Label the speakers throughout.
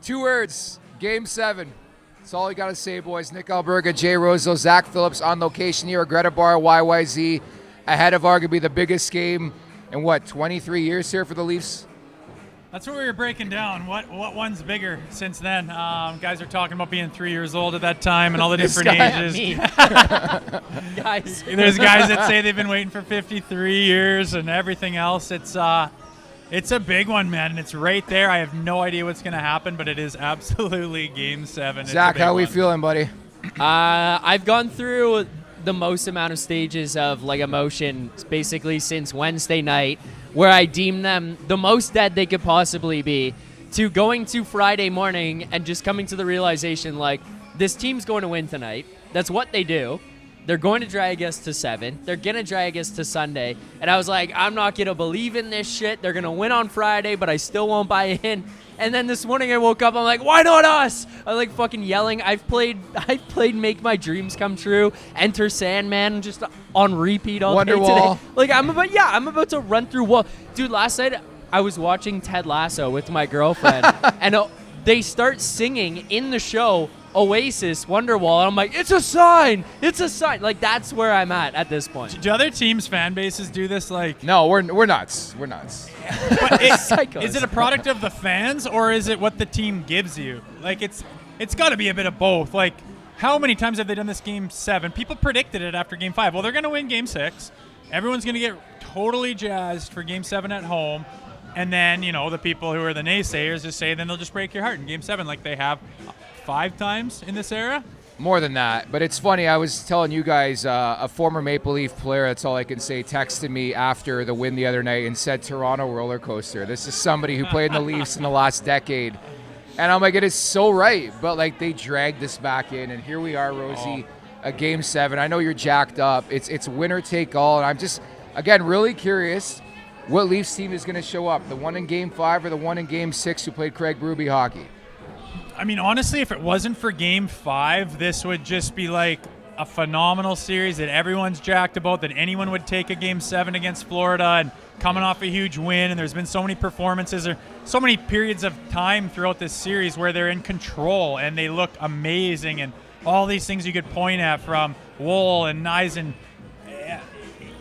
Speaker 1: Two words, Game 7. That's all you got to say, boys. Nick Alberga, Jay Rosehill, Zack Phillips on location here at GRETA Bar, YYZ, ahead of arguably the biggest game in, 23 years here for the Leafs?
Speaker 2: That's what we were breaking down. What one's bigger since then? Guys are talking about being 3 years old at that time and all the different ages.
Speaker 3: Guys.
Speaker 2: There's guys that say they've been waiting for 53 years and everything else. It's a big one, man, and it's right there. I have no idea what's going to happen, but it is absolutely Game 7.
Speaker 1: Zach, how we feeling, buddy?
Speaker 3: I've gone through the most amount of stages of emotion basically since Wednesday night, where I deem them the most dead they could possibly be, to going to Friday morning and just coming to the realization, this team's going to win tonight. That's what they do. They're going to drag us to 7. They're going to drag us to Sunday. And I was like, I'm not going to believe in this shit. They're going to win on Friday, but I still won't buy in. And then this morning I woke up, I'm like, why not us? I'm fucking yelling. I've played Make My Dreams Come True, Enter Sandman, just on repeat all day
Speaker 1: Wonderwall.
Speaker 3: today. I'm about to run through wall. Dude, last night I was watching Ted Lasso with my girlfriend, and they start singing in the show Oasis, Wonderwall, and I'm like, it's a sign. That's where I'm at this point.
Speaker 2: Do other teams' fan bases do this?
Speaker 1: No, we're nuts. We're nuts.
Speaker 2: But is it a product of the fans, or is it what the team gives you? It's got to be a bit of both. How many times have they done this Game 7? People predicted it after Game 5. Well, they're going to win Game 6. Everyone's going to get totally jazzed for Game 7 at home. And then, the people who are the naysayers just say, then they'll just break your heart in Game 7 like they have 5 times in this era?
Speaker 1: More than that. But it's funny, I was telling you guys, a former Maple Leaf player, that's all I can say, texted me after the win the other night and said, Toronto roller coaster. This is somebody who played in the Leafs in the last decade. And I'm like, it is so right. But, they dragged this back in. And here we are, Rosie, a Game 7. I know you're jacked up. It's winner take all. And I'm just, again, really curious what Leafs team is going to show up. The one in Game 5 or the one in Game 6 who played Craig Berube hockey?
Speaker 2: I mean, honestly, if it wasn't for Game 5, this would just be a phenomenal series that everyone's jacked about, that anyone would take a Game 7 against Florida and coming off a huge win. And there's been so many performances or so many periods of time throughout this series where they're in control and they look amazing, and all these things you could point at from Woll and Neisen.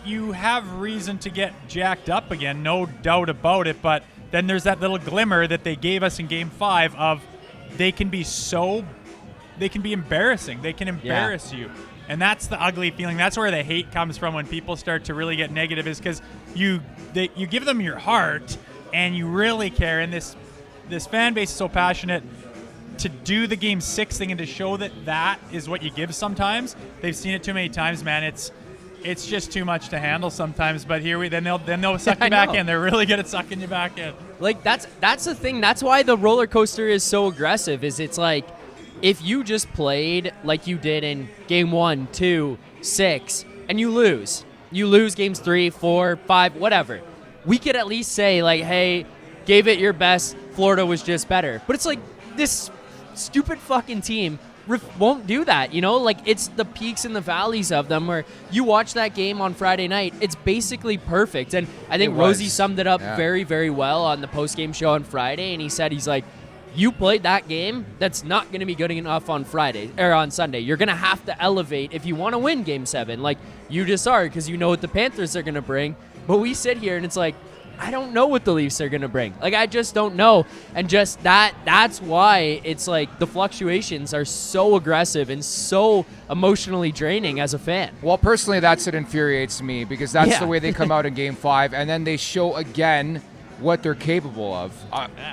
Speaker 2: You have reason to get jacked up again, no doubt about it. But then there's that little glimmer that they gave us in Game 5 of they can be embarrassing. They can embarrass you. And that's the ugly feeling. That's where the hate comes from when people start to really get negative, is because you give them your heart and you really care. And this fan base is so passionate to do the Game 6 thing and to show that is what you give sometimes. They've seen it too many times, man. It's just too much to handle sometimes. But then they'll suck you back in. They're really good at sucking you back in.
Speaker 3: That's the thing. That's why the roller coaster is so aggressive. Is it's if you just played like you did in game 1, 2, 6, and you lose games 3, 4, 5, whatever, we could at least say, like, hey, gave it your best, Florida was just better. But it's like, this stupid fucking team won't do that, you know? Like, it's the peaks and the valleys of them where you watch that game on Friday night, it's basically perfect. And I think Rosie summed it up very, very well on the post-game show on Friday, and he said, he's like, you played that game, that's not going to be good enough on Friday or on Sunday. You're going to have to elevate if you want to win Game 7. Like, you just are, because you know what the Panthers are going to bring. But we sit here and it's like, I don't know what the Leafs are going to bring. Like, I just don't know. And just that's why it's like the fluctuations are so aggressive and so emotionally draining as a fan.
Speaker 1: Well, personally, that's what infuriates me, because that's the way they come out in Game 5, and then they show again what they're capable of.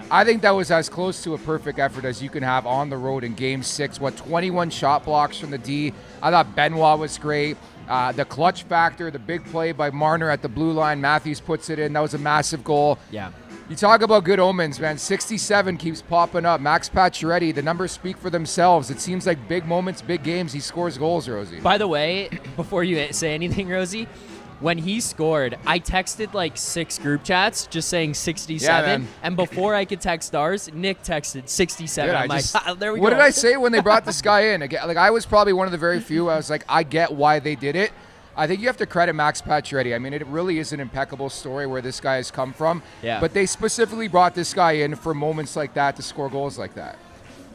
Speaker 1: I think that was as close to a perfect effort as you can have on the road in Game 6. 21 shot blocks from the D. I thought Benoit was great. The clutch factor, the big play by Marner at the blue line. Matthews puts it in. That was a massive goal.
Speaker 3: Yeah.
Speaker 1: You talk about good omens, man. 67 keeps popping up. Max Pacioretty, the numbers speak for themselves. It seems like big moments, big games, he scores goals, Rosie.
Speaker 3: By the way, before you say anything, Rosie, when he scored, I texted like 6 group chats just saying 67. And before I could text ours, Nick texted 67. I'm like, there we go.
Speaker 1: What did I say when they brought this guy in? Again, like, I was probably one of the very few. I was like, I get why they did it. I think you have to credit Max Pacioretty. I mean, it really is an impeccable story where this guy has come from.
Speaker 3: Yeah.
Speaker 1: But they specifically brought this guy in for moments like that to score goals like that.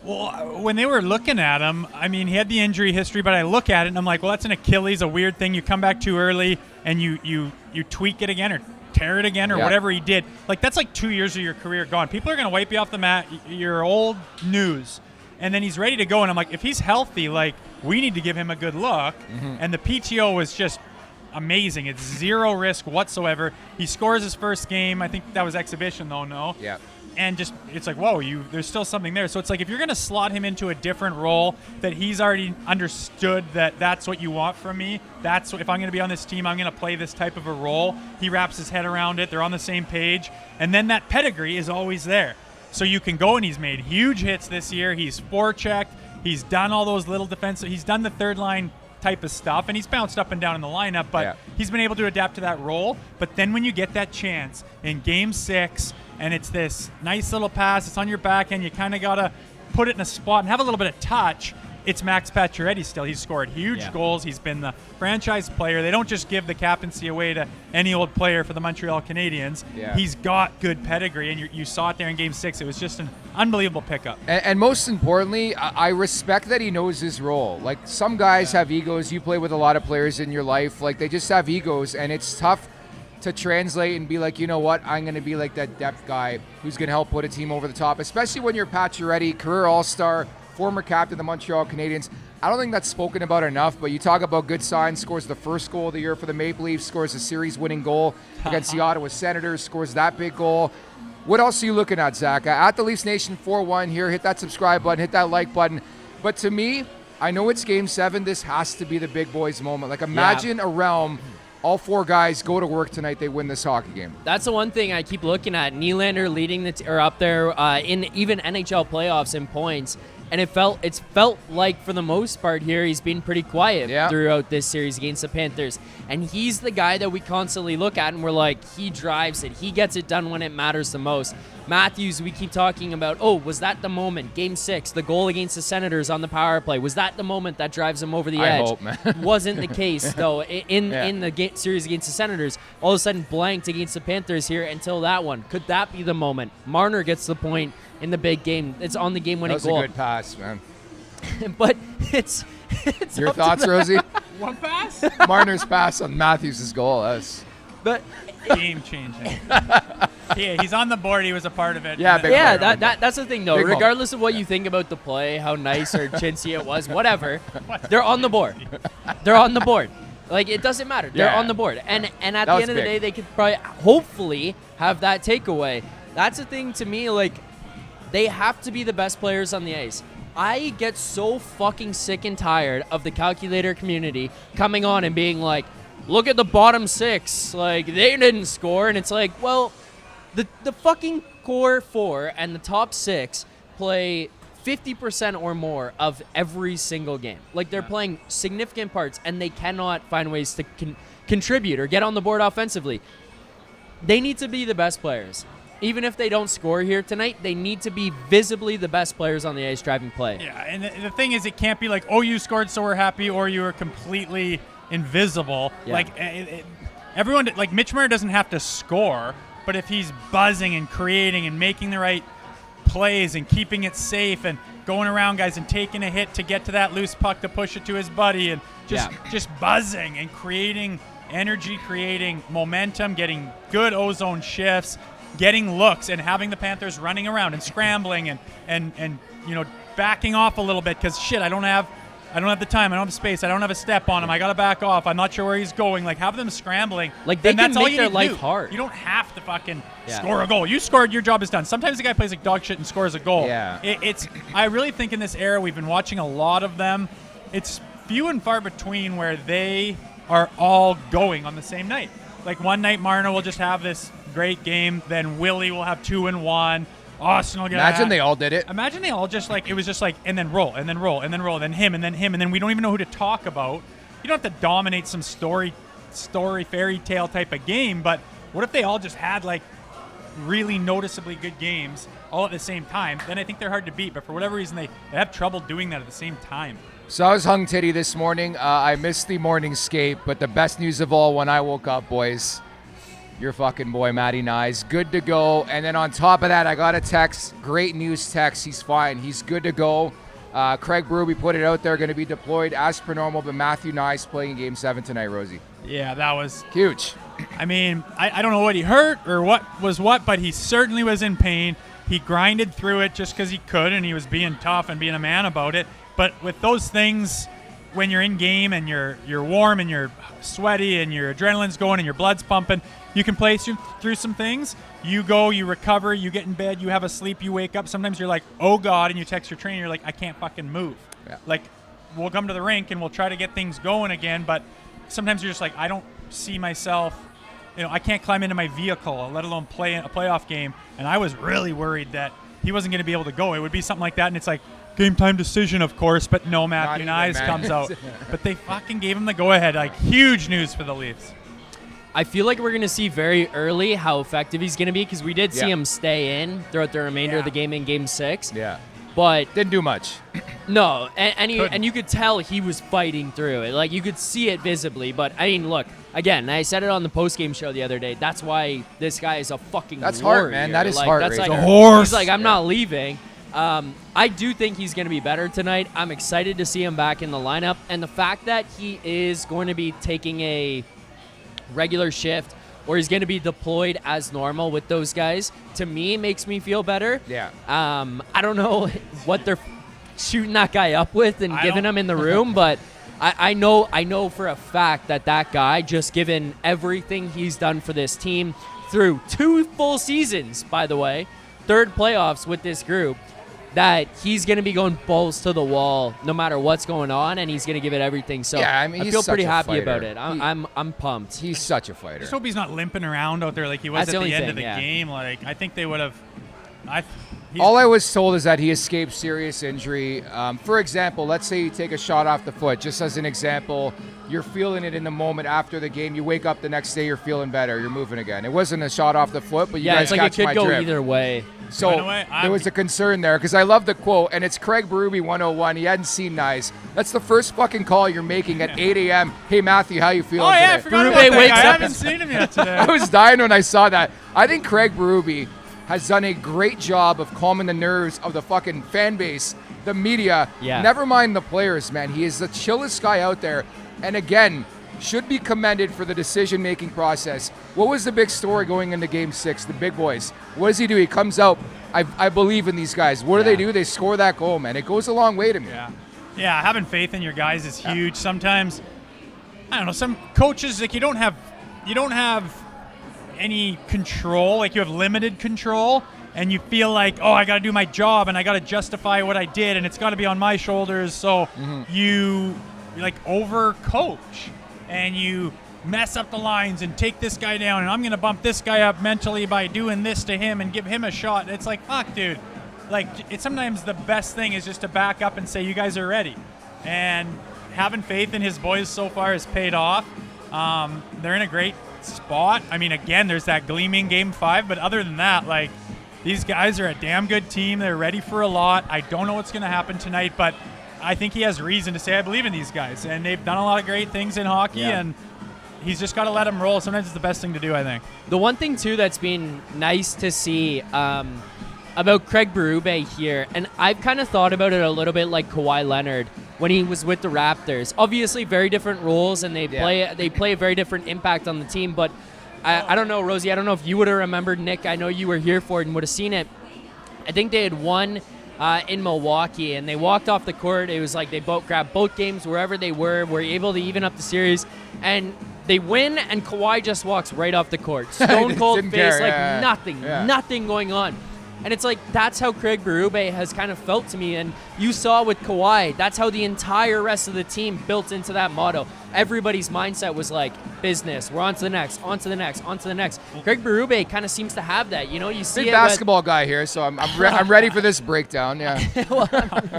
Speaker 2: Well, when they were looking at him, I mean, he had the injury history, but I look at it and I'm like, well, that's an Achilles, a weird thing. You come back too early and you tweak it again or tear it again or whatever he did. Like, that's like 2 years of your career gone. People are going to wipe you off the mat. You're old news. And then he's ready to go. And I'm like, if he's healthy, like, we need to give him a good look. Mm-hmm. And the PTO was just amazing. It's zero risk whatsoever. He scores his first game. I think that was exhibition, though, no?
Speaker 1: Yeah.
Speaker 2: And just, it's like, whoa, there's still something there. So it's like, if you're going to slot him into a different role that he's already understood that that's what you want from me, that's what, if I'm going to be on this team, I'm going to play this type of a role. He wraps his head around it. They're on the same page. And then that pedigree is always there. So you can go, and he's made huge hits this year. He's forechecked. He's done all those little defensive. He's done the third line type of stuff, and he's bounced up and down in the lineup, but he's been able to adapt to that role. But then when you get that chance in Game 6, and it's this nice little pass, it's on your back, and you kind of got to put it in a spot and have a little bit of touch, it's Max Pacioretty still. He's scored huge goals. He's been the franchise player. They don't just give the captaincy away to any old player for the Montreal Canadiens. Yeah. He's got good pedigree, and you saw it there in Game 6. It was just an unbelievable pickup.
Speaker 1: And most importantly, I respect that he knows his role. Like, some guys have egos. You play with a lot of players in your life. Like, they just have egos, and it's tough to translate and be like, you know what, I'm going to be like that depth guy who's going to help put a team over the top, especially when you're Pacioretty, career all-star, former captain of the Montreal Canadiens. I don't think that's spoken about enough, but you talk about good signs, scores the first goal of the year for the Maple Leafs, scores a series-winning goal against the Ottawa Senators, scores that big goal. What else are you looking at, Zach? At the Leafs Nation 4-1 here, hit that subscribe button, hit that like button. But to me, I know it's Game 7. This has to be the big boys moment. Like, imagine a realm, all 4 guys go to work tonight, they win this hockey game.
Speaker 3: That's the one thing I keep looking at. Nylander leading or up there in even NHL playoffs in points. And it felt like, for the most part here, he's been pretty quiet throughout this series against the Panthers. And he's the guy that we constantly look at, and we're like, he drives it. He gets it done when it matters the most. Matthews, we keep talking about, was that the moment? Game 6, the goal against the Senators on the power play. Was that the moment that drives him over the edge?
Speaker 1: I hope, man.
Speaker 3: Wasn't the case, though. In the series against the Senators, all of a sudden blanked against the Panthers here until that one. Could that be the moment? Marner gets the point in the big game. It's on the game-winning goal.
Speaker 1: That was a good pass, man.
Speaker 3: But it's
Speaker 1: your thoughts, Rosie?
Speaker 2: One pass?
Speaker 1: Marner's pass on Matthews' goal.
Speaker 2: But game-changing. Yeah, he's on the board. He was a part of it.
Speaker 1: Yeah,
Speaker 3: that's the thing, though. Regardless of what you think about the play, how nice or chintzy it was, whatever, they're on the board. They're on the board. Like, it doesn't matter. They're on the board. And at the end of the day, they could probably, hopefully, have that takeaway. That's the thing to me, like, they have to be the best players on the ice. I get so fucking sick and tired of the calculator community coming on and being like, look at the bottom 6. Like, they didn't score. And it's like, well, the fucking core 4 and the top 6 play 50% or more of every single game. Like, they're playing significant parts, and they cannot find ways to contribute or get on the board offensively. They need to be the best players. Even if they don't score here tonight, they need to be visibly the best players on the ice driving play.
Speaker 2: Yeah, and the thing is, it can't be like, oh, you scored, so we're happy, or you were completely invisible.
Speaker 3: Yeah.
Speaker 2: Like, everyone, like, Mitch Marner doesn't have to score, but if he's buzzing and creating and making the right plays and keeping it safe and going around guys and taking a hit to get to that loose puck to push it to his buddy and just buzzing and creating energy, creating momentum, getting good ozone shifts, getting looks, and having the Panthers running around and scrambling and backing off a little bit because I don't have the time, I don't have space, I don't have a step on him, I gotta back off, I'm not sure where he's going. Like, have them scrambling.
Speaker 3: Like, they can
Speaker 2: that's all
Speaker 3: make
Speaker 2: you
Speaker 3: their
Speaker 2: need to
Speaker 3: life
Speaker 2: do.
Speaker 3: hard.
Speaker 2: You don't have to fucking score a goal. You scored, your job is done. Sometimes the guy plays like dog shit and scores a goal.
Speaker 1: Yeah.
Speaker 2: I really think in this era, we've been watching a lot of them. It's few and far between where they are all going on the same night. Like, one night Marner will just have this great game, then Willie will have 2 and 1. Austin will get
Speaker 1: Imagine they all did it.
Speaker 2: Imagine they all just like, it was just like, and then roll, and then roll, and then roll, then him, and then we don't even know who to talk about. You don't have to dominate some story fairy tale type of game, but what if they all just had like really noticeably good games all at the same time? Then I think they're hard to beat, but for whatever reason they have trouble doing that at the same time.
Speaker 1: So I was hung titty this morning. I missed the morning skate, but the best news of all when I woke up, boys, your fucking boy, Matty Nyes, good to go. And then on top of that, I got a text, great news text. He's fine. He's good to go. Craig Berube put it out there, going to be deployed as per normal, but Matthew Nyes playing Game 7 tonight, Rosie.
Speaker 2: Yeah, that was
Speaker 1: huge.
Speaker 2: I mean, I don't know what he hurt or what was what, but he certainly was in pain. He grinded through it just because he could, and he was being tough and being a man about it. But with those things, when you're in game and you're warm and you're sweaty and your adrenaline's going and your blood's pumping, you can play through some things. You go, you recover, you get in bed, you have a sleep, you wake up. Sometimes you're like, oh, God, and you text your trainer, you're like, I can't fucking move.
Speaker 1: Yeah.
Speaker 2: Like, we'll come to the rink and we'll try to get things going again, but sometimes you're just like, I don't see myself, I can't climb into my vehicle, let alone play a playoff game. And I was really worried that he wasn't going to be able to go. It would be something like that, and it's like, game time decision, of course, but no, Matthew Nyes comes out. But they fucking gave him the go-ahead. Like, huge news for the Leafs.
Speaker 3: I feel like we're going to see very early how effective he's going to be because we did see him stay in throughout the remainder of the game in Game 6.
Speaker 1: Yeah.
Speaker 3: But
Speaker 1: didn't do much.
Speaker 3: No, and you could tell he was fighting through it. Like, you could see it visibly. But, I mean, look, again, I said it on the post-game show the other day. That's why this guy is a fucking
Speaker 1: That's
Speaker 3: warrior.
Speaker 1: heart, man. That is
Speaker 3: like,
Speaker 1: heart
Speaker 3: that's
Speaker 1: rate.
Speaker 3: like
Speaker 2: a horse.
Speaker 3: He's like, I'm not leaving. I do think he's going to be better tonight. I'm excited to see him back in the lineup. And the fact that he is going to be taking a regular shift or he's going to be deployed as normal with those guys, to me, makes me feel better.
Speaker 1: Yeah.
Speaker 3: I don't know what they're shooting that guy up with and giving him in the room, but I know for a fact that guy, just given everything he's done for this team through 2 full seasons, by the way, 3rd playoffs with this group, that he's going to be going balls to the wall no matter what's going on, and he's going to give it everything. So
Speaker 1: yeah, I mean,
Speaker 3: I feel pretty happy
Speaker 1: fighter.
Speaker 3: about it. I'm pumped.
Speaker 1: He's such a fighter.
Speaker 2: Just hope he's not limping around out there like he was
Speaker 3: That's
Speaker 2: at the end
Speaker 3: thing,
Speaker 2: of the game. Like, I think they would have.
Speaker 1: All I was told is that he escaped serious injury. For example, let's say you take a shot off the foot. Just as an example, you're feeling it in the moment after the game. You wake up the next day, you're feeling better. You're moving again. It wasn't a shot off the foot, but you guys
Speaker 3: it's like
Speaker 1: catch
Speaker 3: it
Speaker 1: my
Speaker 3: could go
Speaker 1: drift.
Speaker 3: either way.
Speaker 1: So there was a concern there because I love the quote, and it's Craig Berube 101. He hadn't seen Nyes. That's the first fucking call you're making at 8 a.m. Hey, Matthew, how you feeling today?
Speaker 2: I forgot
Speaker 3: Berube
Speaker 2: about that
Speaker 3: wakes
Speaker 2: guy. I
Speaker 3: up
Speaker 2: haven't seen him yet today.
Speaker 1: I was dying when I saw that. I think Craig Berube has done a great job of calming the nerves of the fucking fan base, the media.
Speaker 3: Yeah.
Speaker 1: Never mind the players, man. He is the chillest guy out there. And again, should be commended for the decision-making process. What was the big story going into Game 6? The big boys. What does he do? He comes out. I believe in these guys. What do they do? They score that goal, man. It goes a long way to me.
Speaker 2: Yeah, having faith in your guys is huge. Sometimes, I don't know, some coaches, like, you don't have any control. Like, you have limited control, and you feel like, oh, I got to do my job, and I got to justify what I did, and it's got to be on my shoulders. So you like overcoach, and you mess up the lines and take this guy down, and I'm going to bump this guy up mentally by doing this to him and give him a shot. It's like, fuck, dude. like, it's sometimes the best thing is just to back up and say, you guys are ready. And having faith in his boys so far has paid off. They're in a great spot. I mean, again, there's that gleaming Game 5, but other than that, like, these guys are a damn good team. They're ready for a lot. I don't know what's going to happen tonight, but I think he has reason to say I believe in these guys. And they've done a lot of great things in hockey, and he's just got to let them roll. Sometimes it's the best thing to do, I think.
Speaker 3: The one thing, too, that's been nice to see about Craig Berube here, and I've kind of thought about it a little bit like Kawhi Leonard when he was with the Raptors. Obviously, very different roles, and they play a very different impact on the team. But I don't know, Rosie, I don't know if you would have remembered, Nick. I know you were here for it and would have seen it. I think they had won in Milwaukee, and they walked off the court. It was like they grabbed both games wherever they were able to even up the series, and they win, and Kawhi just walks right off the court. Stone cold face, nothing going on. And it's like, that's how Craig Berube has kind of felt to me. And you saw with Kawhi, that's how the entire rest of the team built into that motto. Everybody's mindset was like, business, we're on to the next, on to the next, on to the next. Craig Berube kind of seems to have that. You know, you see
Speaker 1: big basketball guy here, so I'm ready for this breakdown. Yeah.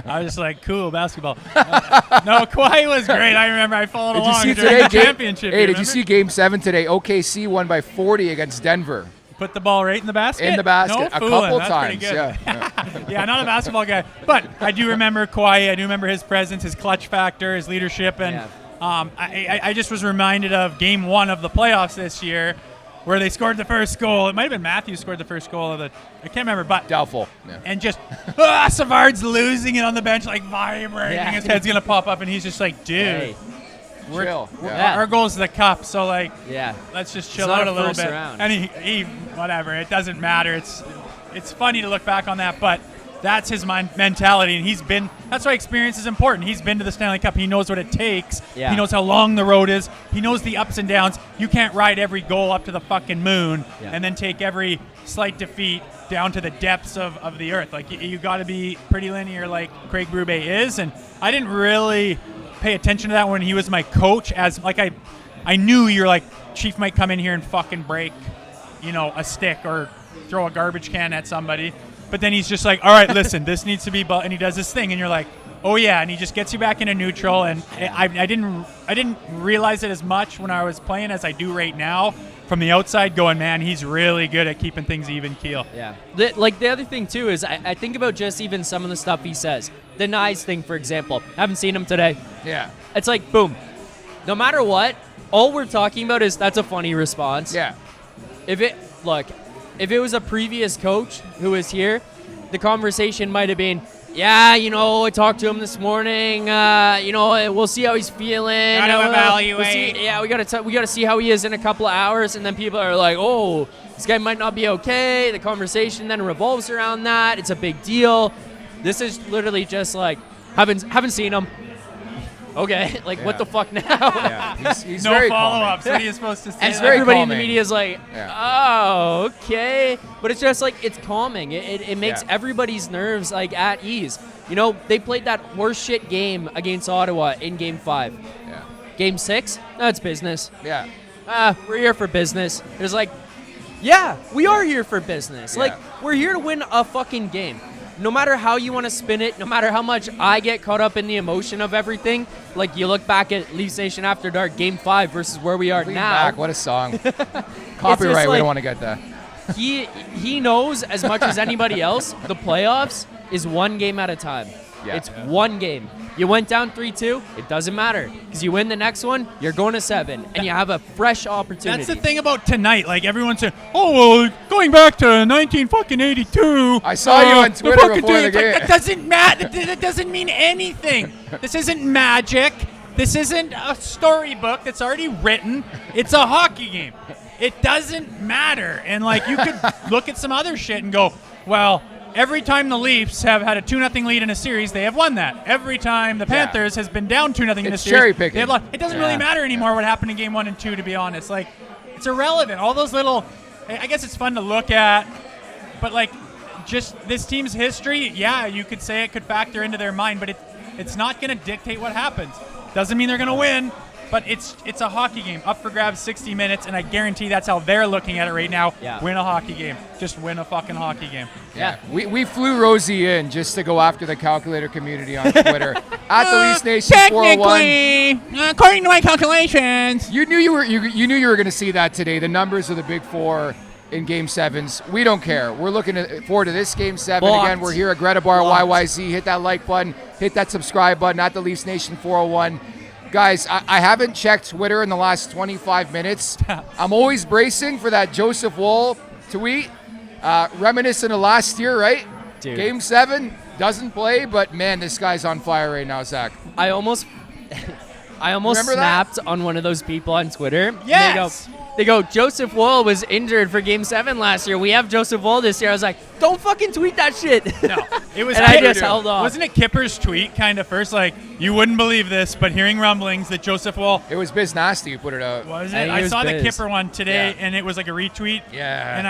Speaker 2: I was just like, cool, basketball. No, Kawhi was great. I remember I followed along during the championship.
Speaker 1: Hey, did you see Game 7 today? OKC won by 40 against Denver.
Speaker 2: Put the ball right in the basket?
Speaker 1: In the basket,
Speaker 2: no
Speaker 1: a
Speaker 2: fooling.
Speaker 1: couple
Speaker 2: That's
Speaker 1: times.
Speaker 2: Yeah. Yeah, not a basketball guy. But I do remember Kawhi. I do remember his presence, his clutch factor, his leadership. And I just was reminded of Game 1 of the playoffs this year where they scored the first goal. It might have been Matthew scored the first goal of the – I can't remember. But
Speaker 1: doubtful. Yeah.
Speaker 2: And just Savard's losing it on the bench, like vibrating. Yeah. His head's going to pop up, and he's just like, dude.
Speaker 1: Hey.
Speaker 2: Our goal is the cup, so like, let's just chill out a little bit.
Speaker 3: Round.
Speaker 2: And he, whatever, it doesn't matter. It's funny to look back on that, but that's his mentality, and that's why experience is important. He's been to the Stanley Cup. He knows what it takes. Yeah. He knows how long the road is. He knows the ups and downs. You can't ride every goal up to the fucking moon and then take every slight defeat down to the depths of the earth. Like, you got to be pretty linear like Craig Berube is, and I didn't really pay attention to that when he was my coach, as like I knew you're like, Chief might come in here and fucking break, a stick or throw a garbage can at somebody, but then he's just like, all right, listen, this needs to be, and he does this thing, and you're like, oh yeah, and he just gets you back into neutral. And I didn't realize it as much when I was playing as I do right now from the outside, going, man, he's really good at keeping things even keel.
Speaker 3: Yeah. The other thing too is I think about just even some of the stuff he says. The Nyes thing, for example. Haven't seen him today.
Speaker 1: Yeah.
Speaker 3: It's like, boom. No matter what, all we're talking about is that's a funny response.
Speaker 1: Yeah.
Speaker 3: If it was a previous coach who was here, the conversation might have been, yeah, I talked to him this morning. We'll see how he's feeling.
Speaker 2: Gotta evaluate.
Speaker 3: We gotta see how he is in a couple of hours. And then people are like, oh, this guy might not be okay. The conversation then revolves around that. It's a big deal. This is literally just like, haven't seen him. Okay, like what the fuck now?
Speaker 1: Yeah. He's
Speaker 2: no
Speaker 1: very
Speaker 2: follow-ups. What are you supposed to say?
Speaker 3: And everybody in the media is like, oh, okay. But it's just like, it's calming. It makes everybody's nerves like at ease. They played that horseshit game against Ottawa in Game 5.
Speaker 1: Yeah.
Speaker 3: Game 6, that's business.
Speaker 1: Yeah.
Speaker 3: We're here for business. It's like, yeah, we are here for business.
Speaker 1: Yeah.
Speaker 3: Like, we're here to win a fucking game. No matter how you want to spin it, no matter how much I get caught up in the emotion of everything, like you look back at Leafs Nation After Dark, Game 5 versus where we are
Speaker 1: Lean
Speaker 3: now.
Speaker 1: Back. What a song. Copyright, we don't want to get that.
Speaker 3: He knows as much as anybody else, the playoffs is one game at a time.
Speaker 1: Yeah.
Speaker 3: It's one game. You went down 3-2, it doesn't matter. Because you win the next one, you're going to 7, and you have a fresh opportunity.
Speaker 2: That's the thing about tonight. Like, everyone's saying, oh, well, going back to 1982.
Speaker 1: I saw you on Twitter before the game.
Speaker 2: That doesn't matter. That doesn't mean anything. This isn't magic. This isn't a storybook that's already written. It's a hockey game. It doesn't matter. And, like, you could look at some other shit and go, well, every time the Leafs have had a 2-0 lead in a series, they have won that. Every time the Panthers has been down 2-0 in a series,
Speaker 1: cherry picking.
Speaker 2: they have lost. It doesn't really matter anymore what happened in Game 1 and 2, to be honest. Like, it's irrelevant. All those little, I guess it's fun to look at, but like, just this team's history, you could say it could factor into their mind, but it's not going to dictate what happens. Doesn't mean they're going to win. But it's a hockey game, up for grabs, 60 minutes, and I guarantee that's how they're looking at it right now.
Speaker 3: Yeah.
Speaker 2: Win a hockey game. Just win a fucking hockey game.
Speaker 3: Yeah.
Speaker 1: We flew Rosie in just to go after the calculator community on Twitter. At the Leafs Nation 401.
Speaker 2: Technically, according to my calculations.
Speaker 1: You knew you were going to see that today. The numbers of the Big Four in Game 7s. We don't care. We're looking forward to this Game 7.
Speaker 3: Blocked.
Speaker 1: Again, we're here at GRETA Bar
Speaker 3: Blocked.
Speaker 1: YYZ. Hit that like button. Hit that subscribe button at the Leafs Nation 401. Guys, I haven't checked Twitter in the last 25 minutes. I'm always bracing for that Joseph Woll tweet. Reminiscent of last year, right?
Speaker 3: Dude.
Speaker 1: Game 7, doesn't play, but man, this guy's on fire right now, Zach.
Speaker 3: I almost
Speaker 1: Remember that?
Speaker 3: snapped on one of those people on Twitter.
Speaker 2: Yes.
Speaker 3: They go, Joseph Woll was injured for Game 7 last year. We have Joseph Woll this year. I was like, don't fucking tweet that shit.
Speaker 2: No, it was.
Speaker 3: And I just held off.
Speaker 2: Wasn't it Kipper's tweet kind of first? Like, you wouldn't believe this, but hearing rumblings that Joseph Woll.
Speaker 1: It was Biz Nasty who put it out.
Speaker 2: Was
Speaker 3: I
Speaker 2: it?
Speaker 3: think it
Speaker 2: I
Speaker 3: was
Speaker 2: saw the
Speaker 3: Biz.
Speaker 2: Kipper one today,
Speaker 1: Yeah.
Speaker 2: and it was like a retweet.
Speaker 1: Yeah.
Speaker 2: And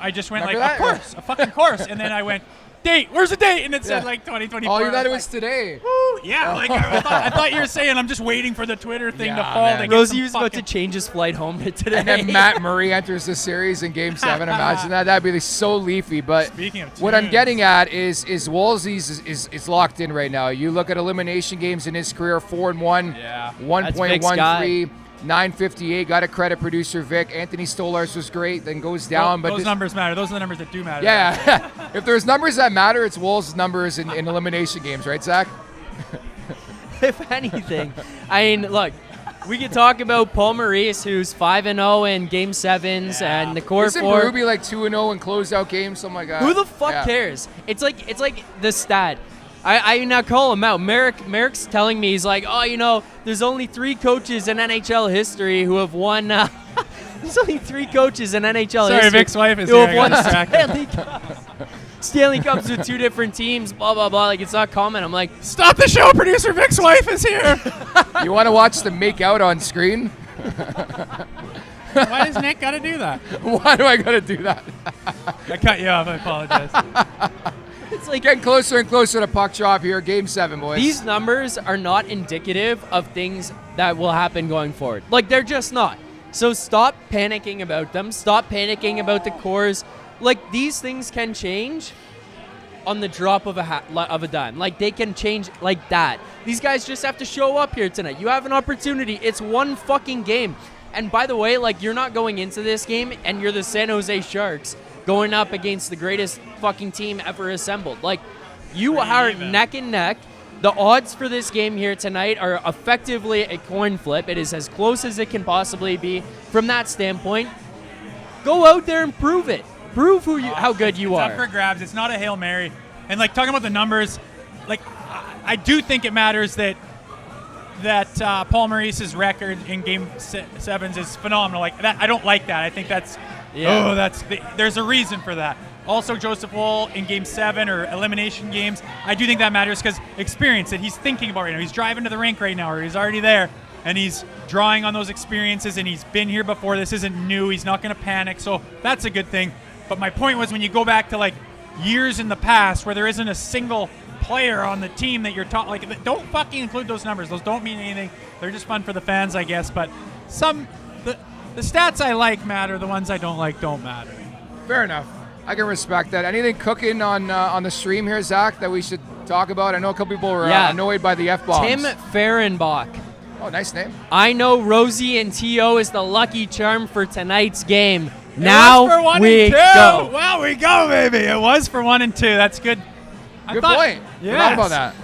Speaker 2: I just went
Speaker 1: Remember
Speaker 2: like,
Speaker 1: that?
Speaker 2: of course, a fucking course. And then I went, date, where's the date? And it said
Speaker 1: Yeah.
Speaker 2: like 2024.
Speaker 1: Oh, you thought it
Speaker 2: I
Speaker 1: was today.
Speaker 2: Woo, yeah, like I thought you were saying I'm just waiting for the Twitter thing to
Speaker 1: Yeah,
Speaker 2: fall.
Speaker 1: man.
Speaker 2: To get
Speaker 3: Rosie
Speaker 2: some
Speaker 3: was about to
Speaker 2: fucking-
Speaker 3: change his flight home to today.
Speaker 1: And then Matt Murray enters the series in Game 7. Imagine that. That'd be so leafy. But
Speaker 2: Speaking of
Speaker 1: what I'm
Speaker 2: tunes.
Speaker 1: getting at is Woolsey's is locked in right now. You look at elimination games in his career, 4-1,
Speaker 2: Yeah.
Speaker 1: 1.13, 958. Got to credit producer Vic. Anthony Stolars was great, then goes down.
Speaker 2: Those
Speaker 1: But
Speaker 2: numbers matter. Those are the numbers that do matter.
Speaker 1: yeah, if there's numbers that matter, it's Wolves' numbers in elimination games, right, Zach?
Speaker 3: If anything. I mean, look, we could talk about Paul Maurice, who's 5-0 in Game 7s,
Speaker 2: Yeah.
Speaker 3: and the core
Speaker 1: Isn't
Speaker 3: four.
Speaker 1: Ruby like 2-0 in closeout games, something like that?
Speaker 3: Who the fuck
Speaker 1: Yeah.
Speaker 3: cares? It's like the stat. I now call him out. Merrick's telling me, he's like, oh, there's only 3 coaches in NHL history who have won. There's only 3 coaches in NHL
Speaker 2: Sorry,
Speaker 3: history
Speaker 2: Vic's wife is
Speaker 3: who
Speaker 2: here.
Speaker 3: have
Speaker 2: I
Speaker 3: won
Speaker 2: got distracted.
Speaker 3: Stanley Cups with 2 different teams. Blah blah blah. Like, it's not common. I'm like,
Speaker 2: Stop the show. Producer Vic's wife is here.
Speaker 1: You want to watch them make out on screen?
Speaker 2: Why does Nick got to do that?
Speaker 1: Why do I got to do that?
Speaker 2: I cut you off. I apologize.
Speaker 3: it's like
Speaker 1: Getting closer and closer to puck drop here. Game 7, boys.
Speaker 3: these numbers are not indicative of things that will happen going forward. Like, they're just not. So stop panicking about them. Stop panicking about the cores. Like, these things can change on the drop of a dime. Like, they can change like that. These guys just have to show up here tonight. You have an opportunity. It's one fucking game. And by the way, like, you're not going into this game and you're the San Jose Sharks going up against the greatest fucking team ever assembled. Like, you are
Speaker 2: even.
Speaker 3: neck and neck. The odds for this game here tonight are effectively a coin flip. It is as close as it can possibly be from that standpoint. Go out there and prove it. Prove how good you
Speaker 2: It's
Speaker 3: are.
Speaker 2: up for grabs. It's not a Hail Mary. And, like, talking about the numbers, like, I do think it matters that Paul Maurice's record in Game 7s is phenomenal. Like, that, I don't like that. I think that's there's a reason for that. Also, Joseph Woll in Game 7 or elimination games, I do think that matters because experience that he's thinking about right now. He's driving to the rink right now, or he's already there, and he's drawing on those experiences, and he's been here before. This isn't new. He's not going to panic, so that's a good thing. But my point was, when you go back to, like, years in the past where there isn't a single player on the team that you're like, don't fucking include those numbers. Those don't mean anything. They're just fun for the fans, I guess. But the stats I like matter. The ones I don't like don't matter.
Speaker 1: Fair enough. I can respect that. Anything cooking on the stream here, Zach, that we should talk about? I know a couple people were annoyed by the F-bombs.
Speaker 3: Tim Fehrenbach.
Speaker 1: Oh, nice name.
Speaker 3: I know Rosie and T.O. is the lucky charm for tonight's game.
Speaker 2: It was
Speaker 3: Now
Speaker 2: for 1
Speaker 3: we
Speaker 2: and 2.
Speaker 3: go.
Speaker 2: Well, we go, baby. It was for 1 and 2. That's good.
Speaker 1: Good point.
Speaker 2: Yes.
Speaker 1: Forgot about that.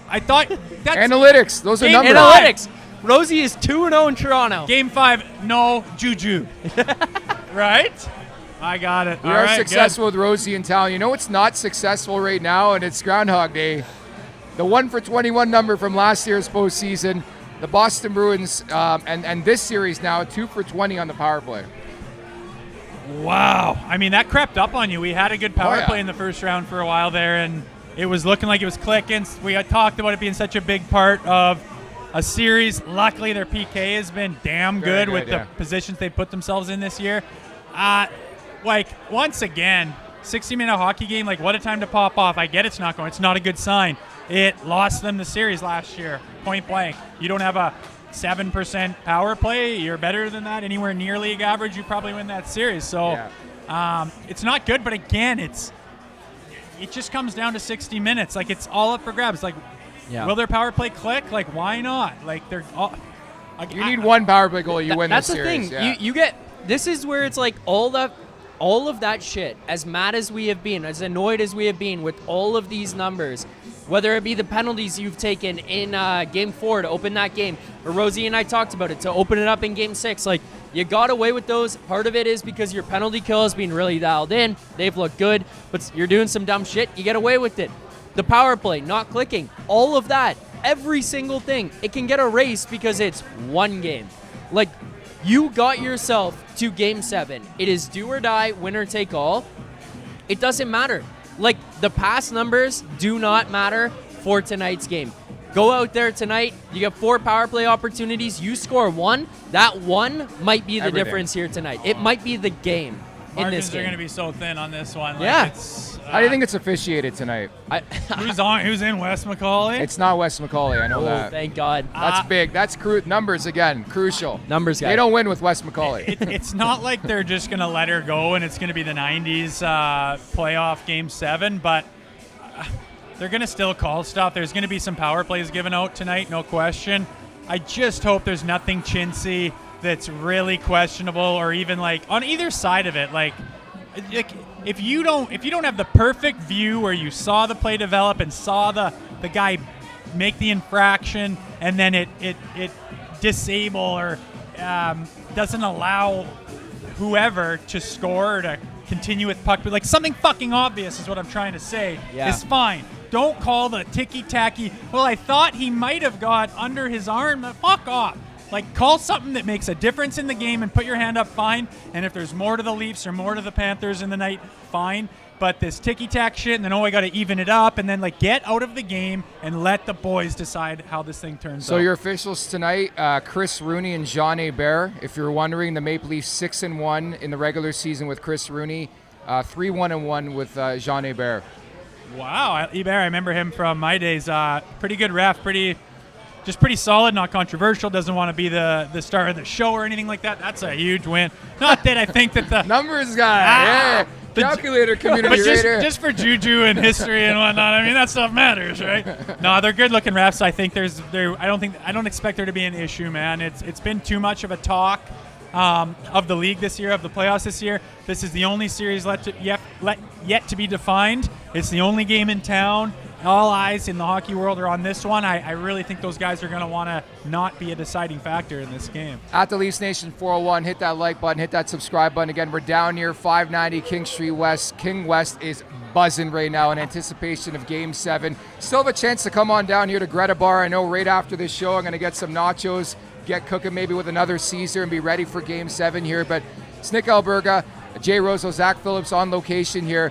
Speaker 2: I thought that's
Speaker 1: Analytics. Those are
Speaker 2: Game
Speaker 1: numbers.
Speaker 3: Analytics. Rosie is 2-0 in Toronto.
Speaker 2: Game 5. No juju. Right? I got it.
Speaker 1: We
Speaker 2: All
Speaker 1: are
Speaker 2: right,
Speaker 1: successful with Rosie in town. You know what's not successful right now, and it's Groundhog Day? The 1 for 21 number from last year's postseason. The Boston Bruins, and this series now, 2 for 20 on the power play.
Speaker 2: Good. Wow. I mean, that crept up on you. We had a good power
Speaker 1: yeah.
Speaker 2: play in the first round for a while there, and it was looking like it was clicking. We had talked about it being such a big part of a series. Luckily, their PK has been damn
Speaker 1: Very
Speaker 2: good with
Speaker 1: yeah.
Speaker 2: the positions they put themselves in this year. Like, once again, 60-minute hockey game, like, what a time to pop off. I get it's not a good sign. It lost them the series last year, point blank. You don't have a 7% power play, you're better than that, anywhere near league average, you probably win that series. So it's not good, but again, it just comes down to 60 minutes. Like, it's all up for grabs. Like, will their power play click? Like, why not? Like, they're all, like,
Speaker 1: you need one power play goal, you win this series.
Speaker 3: That's the thing. You get, this is where it's like all of that shit, as mad as we have been, as annoyed as we have been with all of these numbers, whether it be the penalties you've taken in Game 4 to open that game, or Rosie and I talked about it, to open it up in Game 6. Like, you got away with those. Part of it is because your penalty kill has been really dialed in. They've looked good, but you're doing some dumb shit. You get away with it. The power play, not clicking, all of that, every single thing, it can get erased because it's one game. Like, you got yourself to Game 7. It is do or die, winner take all. It doesn't matter. Like, the past numbers do not matter for tonight's game. Go out there tonight. You get 4 power play opportunities. You score 1. That 1 might be the difference here tonight. It might be the game in this game.
Speaker 2: Margins are going to be so thin on this one. Like,
Speaker 3: Yeah.
Speaker 1: How do you think it's officiated tonight?
Speaker 2: Who's in Wes McCauley?
Speaker 1: It's not Wes McCauley, I know that.
Speaker 3: Thank God.
Speaker 1: That's big. That's numbers again, crucial.
Speaker 3: Numbers, guy.
Speaker 1: They don't win with Wes McCauley.
Speaker 2: It's not like they're just going to let her go and it's going to be the 90s playoff Game 7, but they're going to still call stuff. There's going to be some power plays given out tonight, no question. I just hope there's nothing chintzy that's really questionable, or even like on either side of it. Like if you don't have the perfect view where you saw the play develop and saw the guy make the infraction, and then it disable or doesn't allow whoever to score or to continue with puck, but like something fucking obvious is what I'm trying to say. Is fine. Don't call the ticky-tacky, well, I thought he might have got under his arm. Fuck off. Like, call something that makes a difference in the game and put your hand up, fine. And if there's more to the Leafs or more to the Panthers in the night, fine. But this ticky-tack shit, and then, I got to even it up, and then, like, get out of the game and let the boys decide how this thing turns out.
Speaker 1: So your officials tonight, Chris Rooney and Jean Hebert. If you're wondering, the Maple Leafs 6-1 in the regular season with Chris Rooney, 3-1-1 with Jean Hebert.
Speaker 2: Wow, Hebert, I remember him from my days. Pretty good ref, pretty solid, not controversial, doesn't want to be the star of the show or anything like that. That's a huge win. Not that I think that the
Speaker 1: numbers guy, calculator community
Speaker 2: but
Speaker 1: right here.
Speaker 2: just for juju and history and whatnot, I mean, that stuff matters, right? No, they're good-looking refs. I think I don't expect there to be an issue, man. It's been too much of a talk of the league this year, of the playoffs this year. This is the only series yet to be defined. It's the only game in town. All eyes in the hockey world are on this one. I really think those guys are going to want to not be a deciding factor in this game.
Speaker 1: At the Leafs Nation 401, hit that like button, hit that subscribe button. Again, we're down here, 590 King Street West. King West is buzzing right now in anticipation of Game 7. Still have a chance to come on down here to GRETA Bar. I know right after this show I'm going to get some nachos, get cooking maybe with another Caesar, and be ready for Game 7 here. But it's Nick Alberga, Jay Rosehill, Zack Phillips on location here.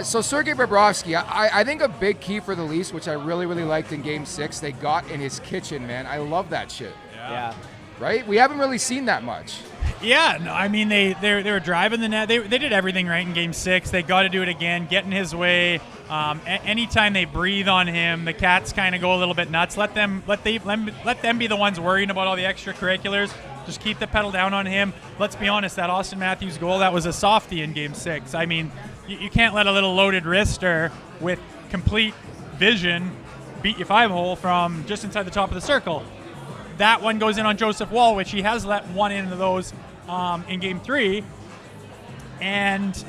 Speaker 1: So Sergei Bobrovsky, I think a big key for the Leafs, which I really, really liked in Game 6, they got in his kitchen, man. I love that shit.
Speaker 3: Yeah.
Speaker 1: Right? We haven't really seen that much.
Speaker 2: Yeah, no, I mean, they were driving the net. They did everything right in Game 6. They got to do it again, get in his way. Anytime they breathe on him, the Cats kind of go a little bit nuts. Let them be the ones worrying about all the extracurriculars. Just keep the pedal down on him. Let's be honest, that Austin Matthews goal, that was a softie in Game 6. I mean, you can't let a little loaded wrister with complete vision beat you 5-hole from just inside the top of the circle. That one goes in on Joseph Woll, which he has let one into those in Game 3, and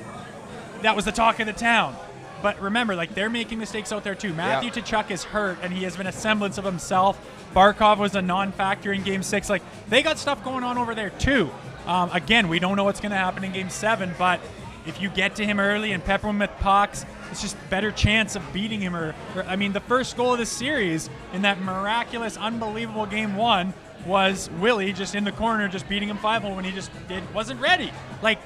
Speaker 2: that was the talk of the town. But remember, like, they're making mistakes out there too. Matthew Tkachuk is hurt, and he has been a semblance of himself. Barkov was a non-factor in Game 6. Like, they got stuff going on over there too. Again, we don't know what's going to happen in Game 7, but if you get to him early and pepper him with pucks, it's just a better chance of beating him. I mean, the first goal of the series in that miraculous, unbelievable Game 1 was Willie just in the corner, just beating him 5-hole when he just wasn't ready. Like,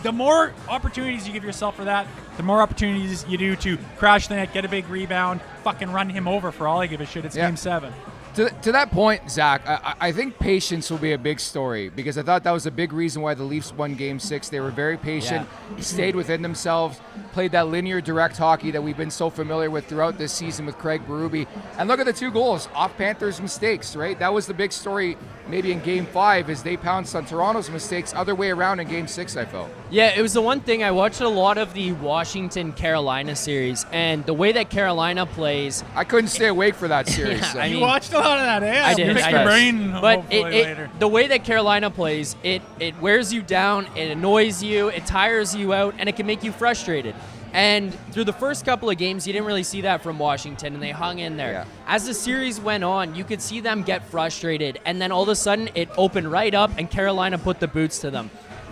Speaker 2: the more opportunities you give yourself for that, the more opportunities you do to crash the net, get a big rebound, fucking run him over for all I give a shit. It's Game 7.
Speaker 1: To that point, Zach, I think patience will be a big story because I thought that was a big reason why the Leafs won Game 6. They were very patient, stayed within themselves, played that linear direct hockey that we've been so familiar with throughout this season with Craig Berube. And look at the 2 goals off Panthers' mistakes, right? That was the big story maybe in Game 5 is they pounced on Toronto's mistakes. Other way around in Game 6, I felt.
Speaker 3: Yeah, it was the one thing. I watched a lot of the Washington-Carolina series, and the way that Carolina plays...
Speaker 1: I couldn't stay awake for that series.
Speaker 3: Yeah,
Speaker 1: so.
Speaker 3: I mean,
Speaker 2: You watched a lot of that, eh?
Speaker 3: I did.
Speaker 2: Pick your brain,
Speaker 3: but
Speaker 2: hopefully later.
Speaker 3: the way that Carolina plays, it wears you down, it annoys you, it tires you out, and it can make you frustrated. And through the first couple of games, you didn't really see that from Washington, and they hung in there.
Speaker 1: Yeah.
Speaker 3: As the series went on, you could see them get frustrated, and then all of a sudden, it opened right up, and Carolina put the boots to them.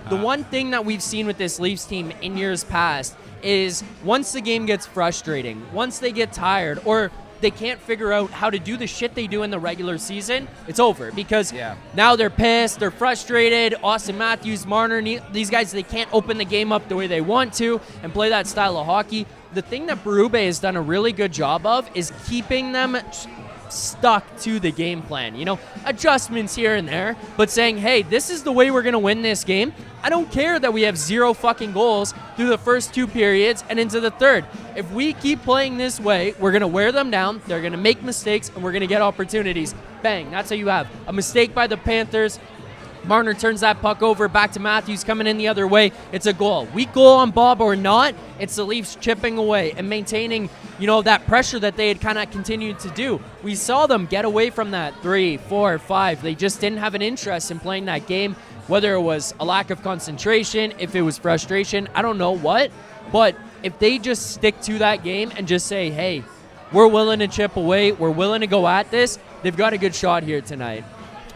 Speaker 3: The one thing that we've seen with this Leafs team in years past is once the game gets frustrating, once they get tired, or they can't figure out how to do the shit they do in the regular season, it's over because now they're pissed, they're frustrated. Austin Matthews, Marner, these guys, they can't open the game up the way they want to and play that style of hockey. The thing that Berube has done a really good job of is keeping them stuck to the game plan. You know, adjustments here and there, but saying, hey, this is the way we're going to win this game. I don't care that we have 0 fucking goals through the first 2 periods and into the third. If we keep playing this way, we're going to wear them down, they're going to make mistakes, and we're going to get opportunities. Bang, that's how you have a mistake by the Panthers. Marner turns that puck over back to Matthews coming in the other way. It's a goal. Weak goal on Bob or not, it's the Leafs chipping away and maintaining, you know, that pressure that they had kind of continued to do. We saw them get away from that 3, 4, 5. They just didn't have an interest in playing that game, whether it was a lack of concentration, if it was frustration, I don't know what. But if they just stick to that game and just say, hey, we're willing to chip away, we're willing to go at this, they've got a good shot here tonight.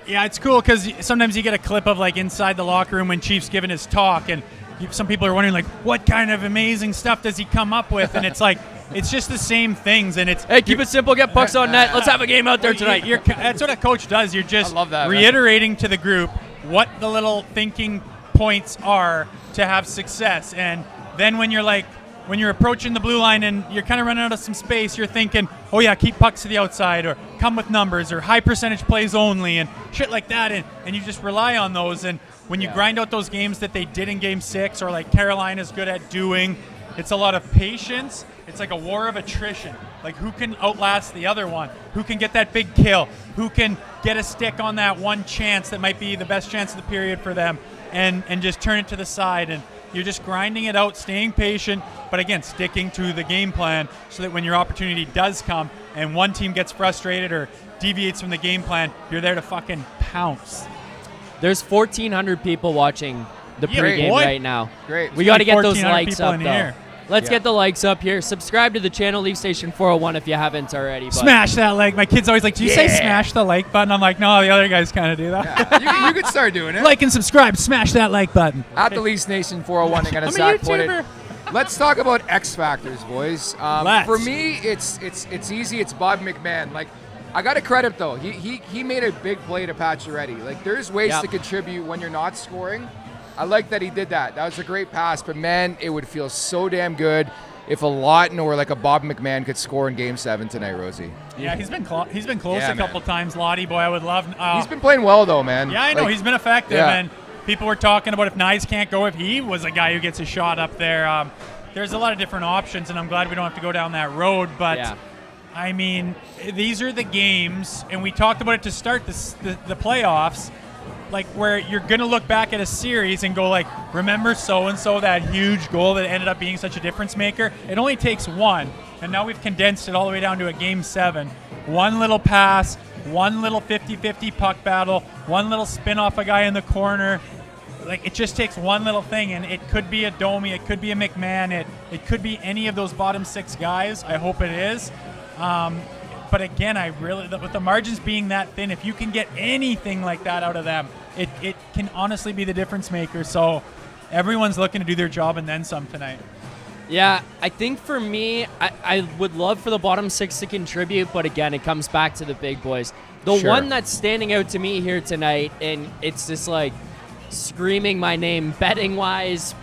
Speaker 2: Yeah, it's cool because sometimes you get a clip of like inside the locker room when Chief's giving his talk, and some people are wondering like, what kind of amazing stuff does he come up with? And it's like, it's just the same things, and it's
Speaker 3: hey, keep it simple, get pucks on net. Let's have a game out there tonight.
Speaker 2: That's what a coach does. You're just reiterating to the group what the little thinking points are to have success, and then when you're approaching the blue line and you're kind of running out of some space, you're thinking, oh yeah, keep pucks to the outside, or come with numbers, or high percentage plays only, and shit like that, and you just rely on those. And when you grind out those games that they did in Game 6, or like Carolina's good at doing, it's a lot of patience. It's like a war of attrition. Like, who can outlast the other one? Who can get that big kill? Who can get a stick on that one chance that might be the best chance of the period for them, and just turn it to the side? And you're just grinding it out, staying patient, but again, sticking to the game plan so that when your opportunity does come and one team gets frustrated or deviates from the game plan, you're there to fucking pounce.
Speaker 3: There's 1,400 people watching the pregame right now.
Speaker 1: Great.
Speaker 3: We got to get those likes up, though.
Speaker 2: Here.
Speaker 3: Let's get the likes up here. Subscribe to the channel, Leaf Station 401 if you haven't already. But
Speaker 2: smash that like. My kid's always like, do you say smash the like button? I'm like, no, the other guys kind of do that.
Speaker 1: Yeah. You could start doing it.
Speaker 2: Like and subscribe. Smash that like button.
Speaker 1: At the Leafs Nation 401, I got a Zach put it. Let's talk about X Factors, boys. For me, it's easy. It's Bob McMahon. Like, I got to credit, though. He made a big play to Pacioretty. Like, there's ways to contribute when you're not scoring. I like that he did that. That was a great pass. But, man, it would feel so damn good if a Lawton or like a Bob McMahon could score in Game 7 tonight, Rosie.
Speaker 2: Yeah, he's been close a couple times, Lottie boy. I would love.
Speaker 1: He's been playing well, though, man.
Speaker 2: Yeah, I know. He's been effective. And people were talking about if Nyes can't go, if he was a guy who gets a shot up there. There's a lot of different options, and I'm glad we don't have to go down that road. But, I mean, these are the games, and we talked about it to start the playoffs, like where you're going to look back at a series and go like, remember so-and-so, that huge goal that ended up being such a difference maker? It only takes one, and now we've condensed it all the way down to a Game 7. One little pass, one little 50-50 puck battle, one little spin off a guy in the corner. Like, it just takes one little thing, and it could be a Domi, it could be a McMahon, it could be any of those bottom 6 guys. I hope it is. But again, with the margins being that thin, if you can get anything like that out of them, it can honestly be the difference maker. So everyone's looking to do their job and then some tonight.
Speaker 3: Yeah, I think for me, I would love for the bottom 6 to contribute, but again, it comes back to the big boys. The one that's standing out to me here tonight, and it's just like screaming my name betting-wise,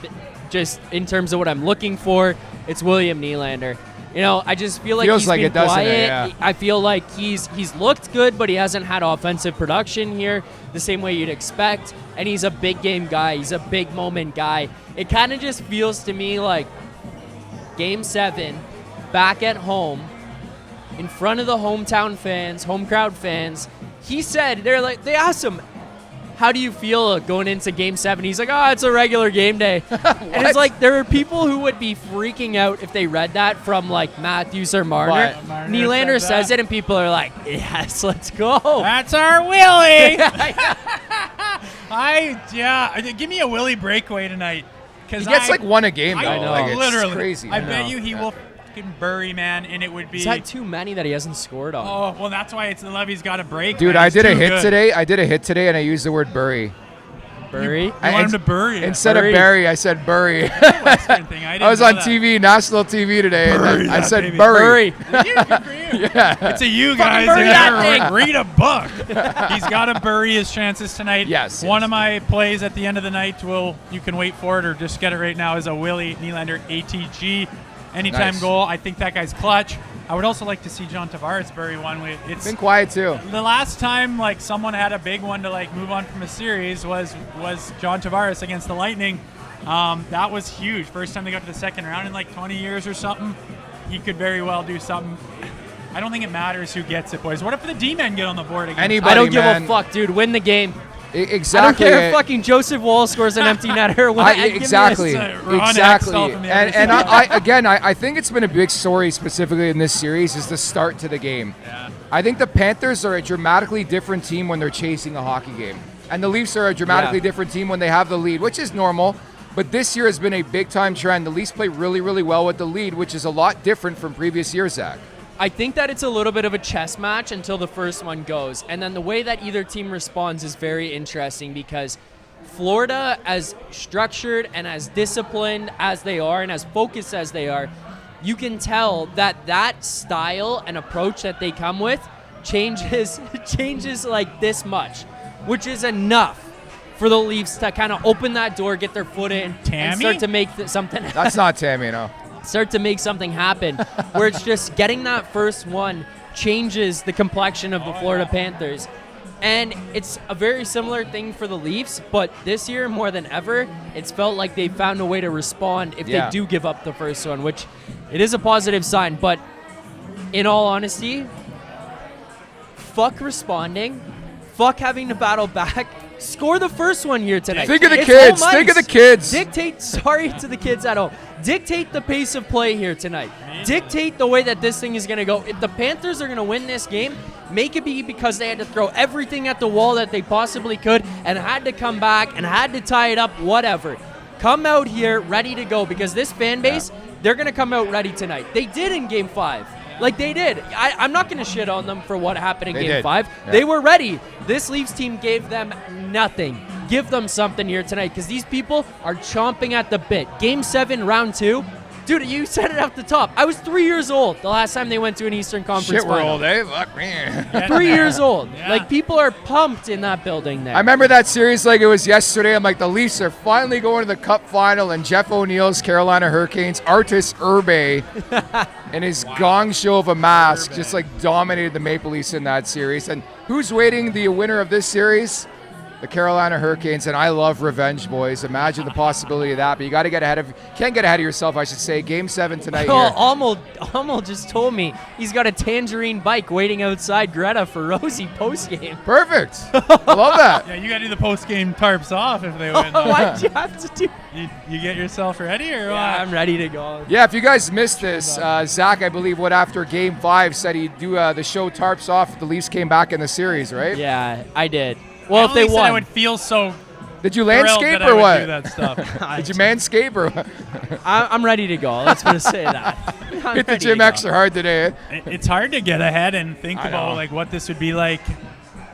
Speaker 3: just in terms of what I'm looking for, it's William Nylander. I just feel like
Speaker 1: Feels
Speaker 3: he's
Speaker 1: like
Speaker 3: been
Speaker 1: it, doesn't it?
Speaker 3: quiet.
Speaker 1: Yeah.
Speaker 3: I feel like he's looked good, but he hasn't had offensive production here the same way you'd expect. And he's a big game guy. He's a big moment guy. It kind of just feels to me like Game 7, back at home, in front of the hometown fans, home crowd fans. He said, they asked him, how do you feel going into Game 7? He's like, oh, it's a regular game day. And it's like, there are people who would be freaking out if they read that from, like, Matthews or Marner. Nylander says it, and people are like, yes, let's go.
Speaker 2: That's our Willie. Give me a Willie breakaway tonight.
Speaker 1: He gets like one a game, though.
Speaker 2: I know.
Speaker 1: Like, it's
Speaker 2: Literally.
Speaker 1: crazy.
Speaker 2: I bet you he will fucking bury, man, and it would be...
Speaker 3: He's had too many that he hasn't scored on.
Speaker 2: Oh, well, that's why it's the Levy's got to break.
Speaker 1: Dude,
Speaker 2: man.
Speaker 1: I
Speaker 2: He's
Speaker 1: did a
Speaker 2: too
Speaker 1: hit
Speaker 2: good.
Speaker 1: today. and I used the word bury.
Speaker 3: Bury?
Speaker 2: You want him to bury it.
Speaker 1: Instead of bury, I said bury.
Speaker 2: Western thing. I
Speaker 1: was on TV, national TV today, and then I said
Speaker 2: baby.
Speaker 1: bury.
Speaker 2: Good for you.
Speaker 1: Yeah.
Speaker 2: It's a you guys.
Speaker 3: bury that
Speaker 2: Read a book. He's got to bury his chances tonight.
Speaker 1: Yes.
Speaker 2: One of my plays at the end of the night, you can wait for it or just get it right now, is a Willie Nylander ATG. Anytime
Speaker 1: Nice.
Speaker 2: goal. I think that guy's clutch. I would also like to see John Tavares bury one. It's
Speaker 1: Been quiet too.
Speaker 2: the last time like someone had a big one to like move on from a series was John Tavares against the Lightning. That was huge. First time they got to the second round in like 20 years or something. He could very well do something. I don't think it matters who gets it, boys. What if the D-men get on the board again?
Speaker 1: Anybody,
Speaker 3: I don't give
Speaker 1: man.
Speaker 3: a fuck, dude. Win the game.
Speaker 1: Exactly.
Speaker 3: I don't care if fucking Joseph Wall scores an empty netter.
Speaker 1: Exactly.
Speaker 2: Ron
Speaker 1: Exactly.
Speaker 2: Extall from the
Speaker 1: And
Speaker 2: other
Speaker 1: I think it's been a big story specifically in this series is the start to the game.
Speaker 2: Yeah.
Speaker 1: I think the Panthers are a dramatically different team when they're chasing a hockey game. And the Leafs are a dramatically different team when they have the lead, which is normal. But this year has been a big-time trend. The Leafs play really, really well with the lead, which is a lot different from previous years, Zach.
Speaker 3: I think that it's a little bit of a chess match until the first one goes. And then the way that either team responds is very interesting because Florida, as structured and as disciplined as they are and as focused as they are, you can tell that style and approach that they come with changes like this much, which is enough for the Leafs to kind of open that door, get their foot in, and start to make something happen.
Speaker 1: That's not Tammy, no.
Speaker 3: Start to make something happen where it's just getting that first one changes the complexion of the Florida Panthers. And it's a very similar thing for the Leafs, but this year more than ever, it's felt like they found a way to respond if they do give up the first one, which it is a positive sign. But in all honesty, fuck responding, fuck having to battle back. Score the first one here tonight.
Speaker 1: Think of the
Speaker 3: It's
Speaker 1: kids.
Speaker 3: home
Speaker 1: Think of
Speaker 3: ice.
Speaker 1: the kids.
Speaker 3: Dictate, sorry to the kids at home. Dictate the pace of play here tonight. Dictate the way that this thing is going to go. If the Panthers are going to win this game, make it be because they had to throw everything at the wall that they possibly could and had to come back and had to tie it up, whatever. Come out here ready to go because this fan base, they're going to come out ready tonight. They did in Game 5. Like they did. I'm not going to shit on them for what happened in Game 5.
Speaker 1: Yeah.
Speaker 3: They were ready. This Leafs team gave them nothing. Give them something here tonight because these people are chomping at the bit. Game 7, round 2. Dude, you said it off the top. I was 3 years old the last time they went to an Eastern Conference
Speaker 1: Shit, we're
Speaker 3: final.
Speaker 1: old, eh? Fuck me.
Speaker 3: 3 years old.
Speaker 2: Yeah.
Speaker 3: Like, people are pumped in that building there.
Speaker 1: I remember that series like it was yesterday. I'm like, the Leafs are finally going to the Cup final, and Jeff O'Neill's Carolina Hurricanes, Artis Urbe, and his gong show of a mask just like dominated the Maple Leafs in that series. And who's waiting the winner of this series? The Carolina Hurricanes, and I love revenge, boys. Imagine the possibility of that, but you got to can't get ahead of yourself, I should say. Game 7 tonight
Speaker 3: Well,
Speaker 1: here.
Speaker 3: Almo just told me he's got a tangerine bike waiting outside GRETA for Rosie postgame.
Speaker 1: Perfect. Love that.
Speaker 2: Yeah, you got to do the post-game tarps off if they win.
Speaker 3: Why'd you have to do?
Speaker 2: You get yourself ready or what?
Speaker 3: Yeah, I'm ready to go.
Speaker 1: Yeah, if you guys missed this, Zach, I believe, after Game 5 said he'd do the show tarps off if the Leafs came back in the series, right?
Speaker 3: Yeah, I did. Well, if they
Speaker 2: I
Speaker 3: won.
Speaker 2: would feel so
Speaker 1: Did you
Speaker 2: thrilled
Speaker 1: landscape
Speaker 2: that I
Speaker 1: or
Speaker 2: would
Speaker 1: what?
Speaker 2: do that stuff.
Speaker 1: Did you manscape or what?
Speaker 3: I'm ready to go. Let's just say that. I'm
Speaker 1: Hit the
Speaker 3: ready
Speaker 1: gym
Speaker 3: to go.
Speaker 1: extra hard today. Eh?
Speaker 2: It's hard to get ahead and think
Speaker 1: I
Speaker 2: about
Speaker 1: know.
Speaker 2: like what this would be like.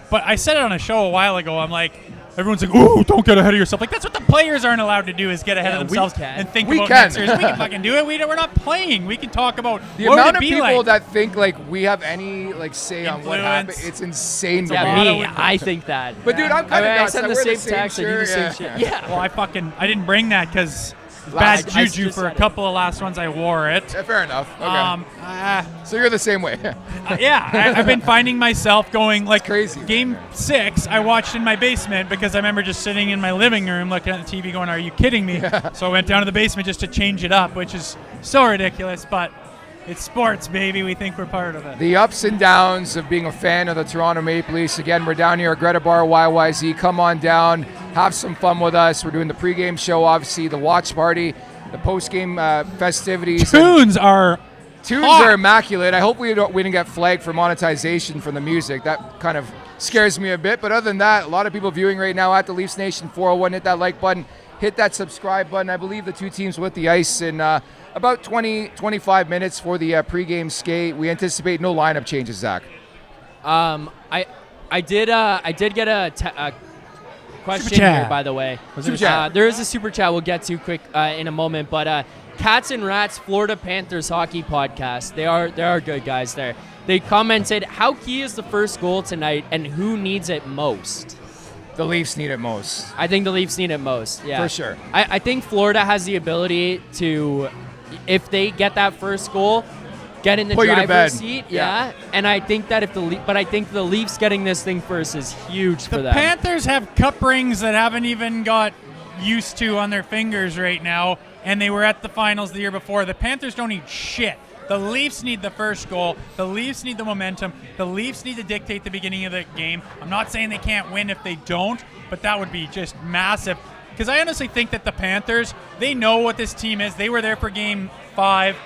Speaker 2: But I said it on a show a while ago. I'm like, everyone's like, "Ooh, don't get ahead of yourself." Like that's what the players aren't allowed to do is get ahead
Speaker 3: Yeah,
Speaker 2: of themselves
Speaker 3: we can.
Speaker 2: and think
Speaker 1: We
Speaker 2: about
Speaker 1: can.
Speaker 2: next series. We can fucking do it. We're not playing. We can talk about
Speaker 1: The
Speaker 2: what would
Speaker 1: amount
Speaker 2: it
Speaker 1: of
Speaker 2: be
Speaker 1: people
Speaker 2: like.
Speaker 1: that think like we have any like say on what happened,
Speaker 2: Influence.
Speaker 1: it's insane to
Speaker 3: Yeah,
Speaker 1: me.
Speaker 2: lot
Speaker 3: me.
Speaker 2: of-
Speaker 3: I think that.
Speaker 1: But dude, I'm kind of
Speaker 3: I
Speaker 1: nuts.
Speaker 3: send
Speaker 1: I
Speaker 3: the
Speaker 1: wear
Speaker 3: same text. I do the same
Speaker 1: shirt,
Speaker 3: shit. Yeah.
Speaker 2: Well, I didn't bring that because bad
Speaker 3: I
Speaker 2: juju
Speaker 3: just
Speaker 2: for a
Speaker 3: said it.
Speaker 2: couple of last ones I wore it.
Speaker 1: Yeah, fair enough. Okay. So you're the same way.
Speaker 2: I've been finding myself going like
Speaker 1: Crazy.
Speaker 2: Game 6 I watched in my basement because I remember just sitting in my living room looking at the TV going, are you kidding me? So I went down to the basement just to change it up, which is so ridiculous, but it's sports, baby. We think we're part of it.
Speaker 1: The ups and downs of being a fan of the Toronto Maple Leafs. Again, we're down here at GRETA Bar YYZ. Come on down, have some fun with us. We're doing the pregame show, obviously, the watch party, the postgame festivities.
Speaker 2: Tunes are
Speaker 1: Immaculate. I hope we didn't get flagged for monetization from the music. That kind of scares me a bit. But other than that, a lot of people viewing right now at the Leafs Nation 401. Hit that like button. Hit that subscribe button. I believe the two teams with the ice in about 20-25 minutes for the pregame skate. We anticipate no lineup changes, Zach.
Speaker 3: I did get a question
Speaker 2: Super chat.
Speaker 3: here, by the way.
Speaker 1: Super chat.
Speaker 3: There is a super chat we'll get to quick in a moment, but Cats and Rats Florida Panthers hockey podcast. They are good guys there. They commented, how key is the first goal tonight and who needs it most?
Speaker 1: The Leafs need it most.
Speaker 3: I think the Leafs need it most, yeah.
Speaker 1: For sure.
Speaker 3: I think Florida has the ability to, if they get that first goal, get in the
Speaker 1: Put you to bed.
Speaker 3: driver's seat,
Speaker 1: Yeah.
Speaker 3: And I think that but I think the Leafs getting this thing first is huge for
Speaker 2: The
Speaker 3: them.
Speaker 2: Panthers have cup rings that haven't even got used to on their fingers right now, and they were at the finals the year before. The Panthers don't need shit. The Leafs need the first goal. The Leafs need the momentum. The Leafs need to dictate the beginning of the game. I'm not saying they can't win if they don't, but that would be just massive. Because I honestly think that the Panthers, they know what this team is. They were there for Game 5.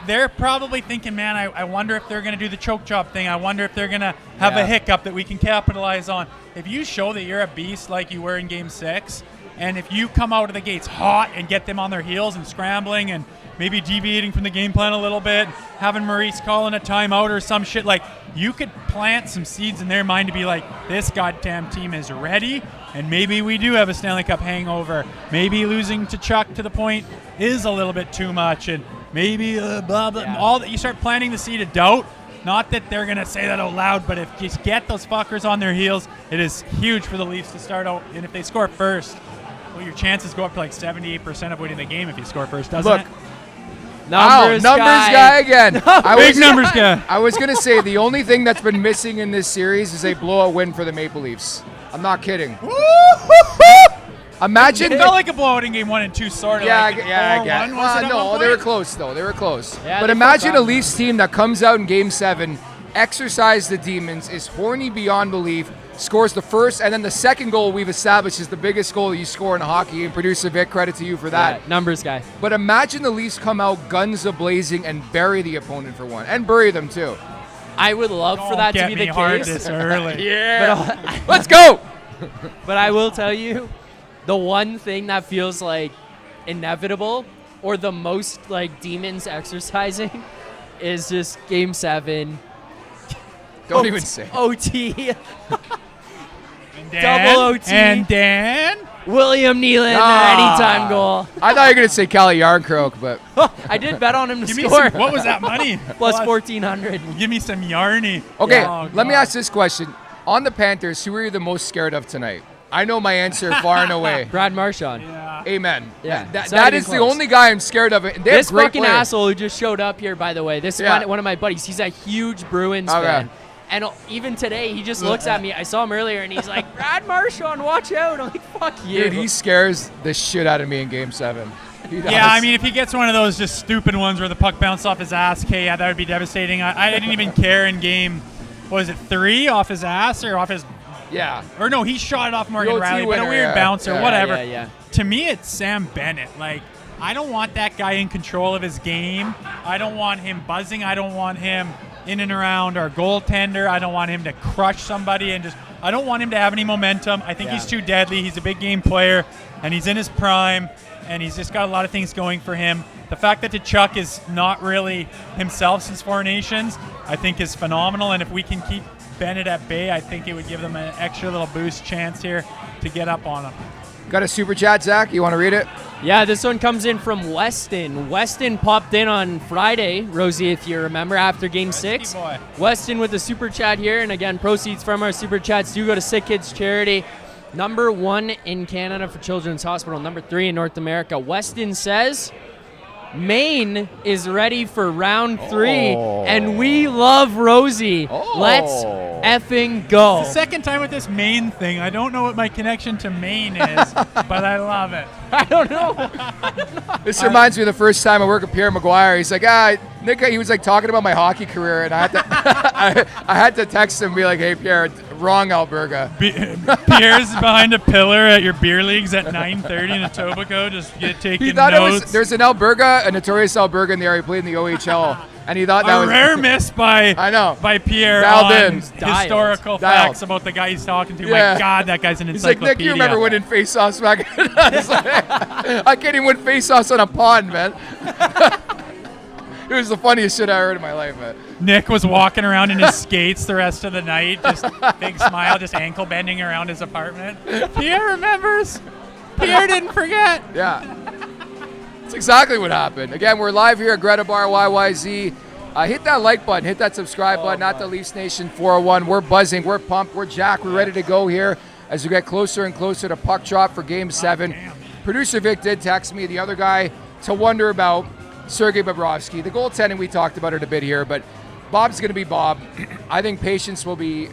Speaker 2: They're probably thinking, man, I wonder if they're going to do the choke job thing. I wonder if they're going to have a hiccup that we can capitalize on. If you show that you're a beast like you were in Game 6, and if you come out of the gates hot and get them on their heels and scrambling and maybe deviating from the game plan a little bit, having Maurice calling a timeout or some shit, like, you could plant some seeds in their mind to be like, this goddamn team is ready, and maybe we do have a Stanley Cup hangover. Maybe losing to Tkachuk to the point is a little bit too much, and maybe blah, blah, all that. You start planting the seed of doubt. Not that they're going to say that out loud, but if you just get those fuckers on their heels, it is huge for the Leafs to start out. And if they score first, well, your chances go up to like 78% of winning the game if you score first, doesn't it?
Speaker 3: Numbers
Speaker 1: guy again.
Speaker 2: Big numbers guy.
Speaker 1: I was going to say the only thing that's been missing in this series is a blowout win for the Maple Leafs. I'm not kidding. Imagine.
Speaker 2: It felt like a blowout in Game 1 and 2, sort of.
Speaker 1: I
Speaker 2: like
Speaker 1: get.
Speaker 2: 4-1, was it at
Speaker 1: No,
Speaker 2: one
Speaker 1: they were
Speaker 2: point?
Speaker 1: close though. They were close.
Speaker 3: Yeah,
Speaker 1: but
Speaker 3: they
Speaker 1: imagine
Speaker 3: felt
Speaker 1: a Leafs team that comes out in Game 7, exercise the demons, is horny beyond belief, scores the first, and then the second goal we've established is the biggest goal that you score in hockey. And producer Vic, credit to you for that.
Speaker 3: Yeah, numbers guy.
Speaker 1: But imagine the Leafs come out guns a-blazing and bury the opponent for one, and bury them too.
Speaker 3: I would love for that to
Speaker 2: Don't
Speaker 3: be
Speaker 2: get me
Speaker 3: the
Speaker 2: hard
Speaker 3: case.
Speaker 2: this early.
Speaker 1: Yeah. Let's go.
Speaker 3: But I will tell you, the one thing that feels like inevitable, or the most like demons exercising, is just Game 7.
Speaker 1: Don't even say.
Speaker 3: OT.
Speaker 2: And Dan,
Speaker 3: Double OT.
Speaker 2: And Dan.
Speaker 3: William Nylander anytime goal.
Speaker 1: I thought you were going to say Calle Yarncroke, but
Speaker 3: I did bet on him to
Speaker 2: Give me
Speaker 3: score.
Speaker 2: some, what was that money?
Speaker 3: Plus 1,400.
Speaker 2: Give me some Yarny.
Speaker 1: okay,
Speaker 2: Oh,
Speaker 1: let me
Speaker 2: God.
Speaker 1: ask this question. On the Panthers, who are you the most scared of tonight? I know my answer far and away.
Speaker 3: Brad Marchand.
Speaker 2: Yeah.
Speaker 1: Amen.
Speaker 3: Yeah,
Speaker 1: That
Speaker 3: it's not even
Speaker 1: is the
Speaker 3: close.
Speaker 1: only guy I'm scared of. They have
Speaker 3: This
Speaker 1: great
Speaker 3: fucking
Speaker 1: players.
Speaker 3: asshole who just showed up here, by the way, this
Speaker 1: Yeah.
Speaker 3: one of my buddies, he's a huge Bruins
Speaker 1: Okay.
Speaker 3: fan. And even today, he just looks at me. I saw him earlier, and he's like, Brad Marchand, watch out. I'm like, fuck you.
Speaker 1: Dude, he scares the shit out of me in Game 7. He does.
Speaker 2: Yeah, I mean, if he gets one of those just stupid ones where the puck bounced off his ass, okay, yeah, that would be devastating. I didn't even care in Game, what was it, 3 off his ass or off his,
Speaker 1: Yeah.
Speaker 2: or no, he shot it off Morgan
Speaker 1: OT
Speaker 2: Riley, but
Speaker 1: winner,
Speaker 2: a weird
Speaker 1: yeah.
Speaker 2: bounce or
Speaker 1: Yeah.
Speaker 2: whatever.
Speaker 3: Yeah.
Speaker 2: To me, it's Sam Bennett. Like, I don't want that guy in control of his game. I don't want him buzzing. I don't want him in and around our goaltender. I don't want him to crush somebody and just, I don't want him to have any momentum. I think he's too deadly. He's a big game player, and he's in his prime, and he's just got a lot of things going for him. The fact that Tkachuk is not really himself since Four Nations, I think is phenomenal, and if we can keep Bennett at bay, I think it would give them an extra little boost chance here to get up on him.
Speaker 1: Got a super chat, Zach? You want to read it?
Speaker 3: Yeah, this one comes in from Weston. Weston popped in on Friday, Rosie, if you remember, after Game 6.
Speaker 2: boy.
Speaker 3: Weston with the super chat here, and again, proceeds from our super chats do go to Sick Kids Charity. Number 1 in Canada for Children's Hospital. Number 3 in North America. Weston says Maine is ready for round 3, and we love Rosie. Let's effing go.
Speaker 2: It's the second time with this Maine thing. I don't know what my connection to Maine is, but I love it.
Speaker 3: I don't know.
Speaker 1: This reminds me of the first time I worked with Pierre Maguire. He's like, Nick, he was like talking about my hockey career, and I had to, I had to text him and be like, hey, Pierre, wrong Alberga.
Speaker 2: Pierre's behind a pillar at your beer leagues at 9:30 in Etobicoke, just taking
Speaker 1: He thought
Speaker 2: notes.
Speaker 1: there's an Alberga, a notorious Alberga in the area. He played in the OHL, and he thought that was
Speaker 2: a rare miss by Pierre
Speaker 1: Dialed
Speaker 2: on
Speaker 1: in.
Speaker 2: historical facts about the guy he's talking to.
Speaker 1: Yeah.
Speaker 2: My God, that guy's an
Speaker 1: He's like,
Speaker 2: encyclopedia.
Speaker 1: Nick, you remember winning face-offs back? I was like, I can't even win face-offs on a pond, man. It was the funniest shit I heard in my life, man.
Speaker 2: Nick was walking around in his skates the rest of the night, just big smile, just ankle bending around his apartment. Pierre remembers. Pierre didn't forget.
Speaker 1: Yeah. That's exactly what happened. Again, we're live here at GRETA Bar YYZ. Hit that like button, hit that subscribe button at the Leafs Nation 401. We're buzzing, we're pumped, we're jacked, we're ready to go here as we get closer and closer to puck drop for Game 7. Producer Vic did text me, the other guy to wonder about, Sergei Bobrovsky. The goaltending, we talked about it a bit here, but Bob's going to be Bob. I think patience will be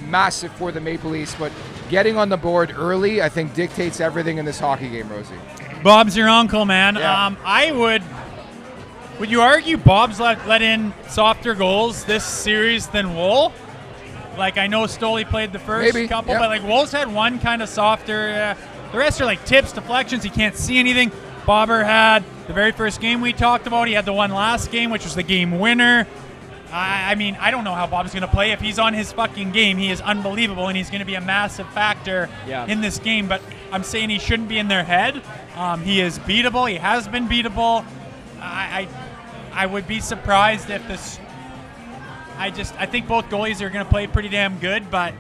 Speaker 1: massive for the Maple Leafs, but getting on the board early, I think, dictates everything in this hockey game, Rosie.
Speaker 2: Bob's your uncle, man.
Speaker 1: Yeah.
Speaker 2: Would you argue Bob's let in softer goals this series than Wool? Like, I know Stoley played the first couple, but like Wool's had one kind of softer. The rest are like tips, deflections. He can't see anything. Bobber had the very first game we talked about. He had the one last game, which was the game winner. I mean, I don't know how Bob's going to play. If he's on his fucking game, he is unbelievable, and he's going to be a massive factor in this game. But I'm saying he shouldn't be in their head. He is beatable. He has been beatable. I would be surprised if this. I think both goalies are going to play pretty damn good, but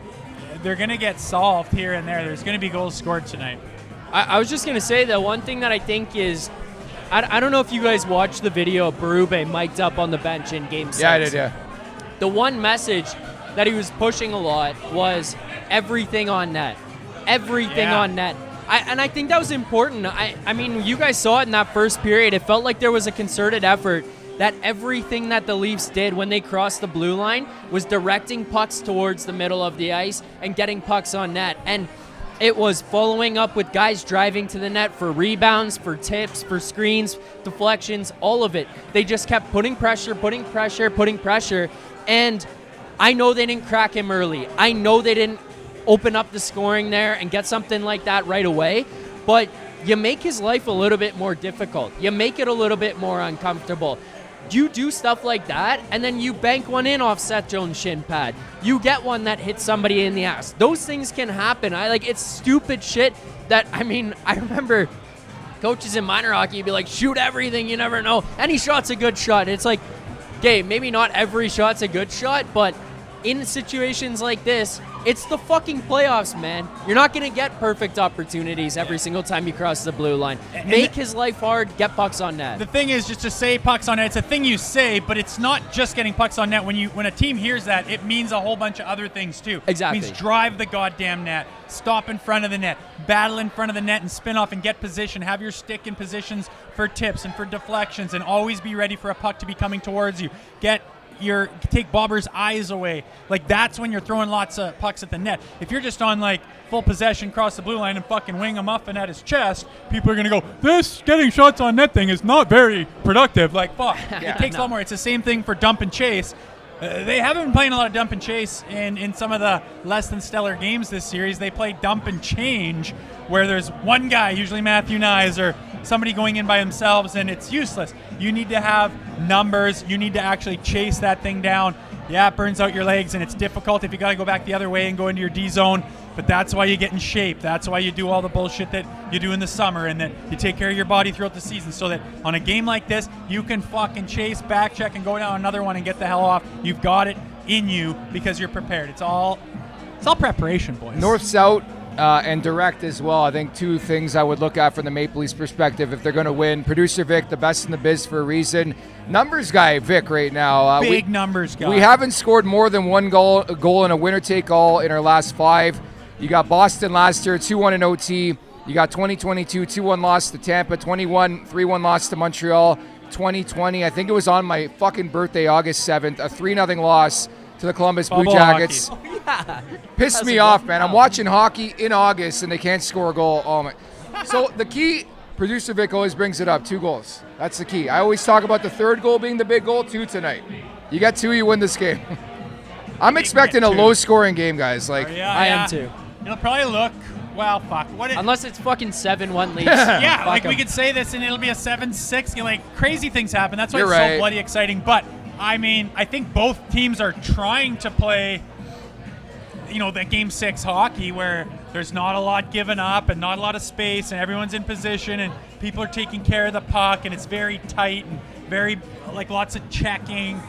Speaker 2: they're going to get solved here and there. There's going to be goals scored tonight.
Speaker 3: I was just going to say that one thing that I think is, I don't know if you guys watched the video of Berube mic'd up on the bench in Game 6.
Speaker 1: Yeah, I did, yeah.
Speaker 3: The one message that he was pushing a lot was everything on net. Everything on net. And I think that was important. I mean, you guys saw it in that first period. It felt like there was a concerted effort that everything that the Leafs did when they crossed the blue line was directing pucks towards the middle of the ice and getting pucks on net. And it was following up with guys driving to the net for rebounds, for tips, for screens, deflections, all of it. They just kept putting pressure. And I know they didn't crack him early. I know they didn't open up the scoring there and get something like that right away. But you make his life a little bit more difficult. You make it a little bit more uncomfortable. You do stuff like that, and then you bank one in off Seth Jones' shin pad. You get one that hits somebody in the ass. Those things can happen. It's stupid shit that, I mean, I remember coaches in minor hockey would be like, shoot everything, you never know. Any shot's a good shot. It's like, okay, maybe not every shot's a good shot, but in situations like this, it's the fucking playoffs, man. You're not going to get perfect opportunities every single time you cross the blue line. Make his life hard, get pucks on net.
Speaker 2: The thing is, just to say pucks on net, it's a thing you say, but it's not just getting pucks on net. When a team hears that, it means a whole bunch of other things too.
Speaker 3: Exactly.
Speaker 2: It means drive the goddamn net, stop in front of the net, battle in front of the net and spin off and get position, have your stick in positions for tips and for deflections, and always be ready for a puck to be coming towards you. Take Bobber's eyes away. Like, that's when you're throwing lots of pucks at the net. If you're just on like full possession, cross the blue line and fucking wing a muffin at his chest, people are gonna go, this getting shots on net thing is not very productive. Like, fuck. It takes a lot more. It's the same thing for dump and chase. They haven't been playing a lot of dump and chase in some of the less than stellar games this series. They play dump and change, where there's one guy, usually Matthew Nyes, or somebody going in by themselves, and it's useless. You need to have numbers. You need to actually chase that thing down. Yeah, it burns out your legs, and it's difficult if you got to go back the other way and go into your D zone, but that's why you get in shape. That's why you do all the bullshit that you do in the summer, and that you take care of your body throughout the season, so that on a game like this, you can fucking chase, back check, and go down another one and get the hell off. You've got it in you because you're prepared. It's all preparation, boys.
Speaker 1: North-south and direct as well. I think two things I would look at from the Maple Leafs perspective if they're going to win. Producer Vic, the best in the biz for a reason. Numbers guy, Vic, right now.
Speaker 2: Big numbers guy.
Speaker 1: We haven't scored more than one goal in a winner-take-all in our last 5. You got Boston last year, 2-1 in OT. You got 2022, 2-1 loss to Tampa, 21, 3-1 loss to Montreal. 2020, I think it was on my fucking birthday, August 7th, a 3-0 loss to the Columbus Blue Jackets. Pissed me off, man. I'm watching hockey in August and they can't score a goal. Oh my! So the key, producer Vic always brings it up: 2 goals. That's the key. I always talk about the third goal being the big goal. 2 tonight. You got 2, you win this game. I'm expecting a low-scoring game, guys. Like
Speaker 3: I am too.
Speaker 2: It'll probably look. Well, fuck.
Speaker 3: Unless it's fucking 7-1 leads.
Speaker 2: Yeah, like we could say this and it'll be a 7-6. Like crazy things happen. That's why it's so bloody exciting. But I mean, I think both teams are trying to play, the Game 6 hockey where there's not a lot given up and not a lot of space and everyone's in position and people are taking care of the puck and it's very tight and very lots of checking.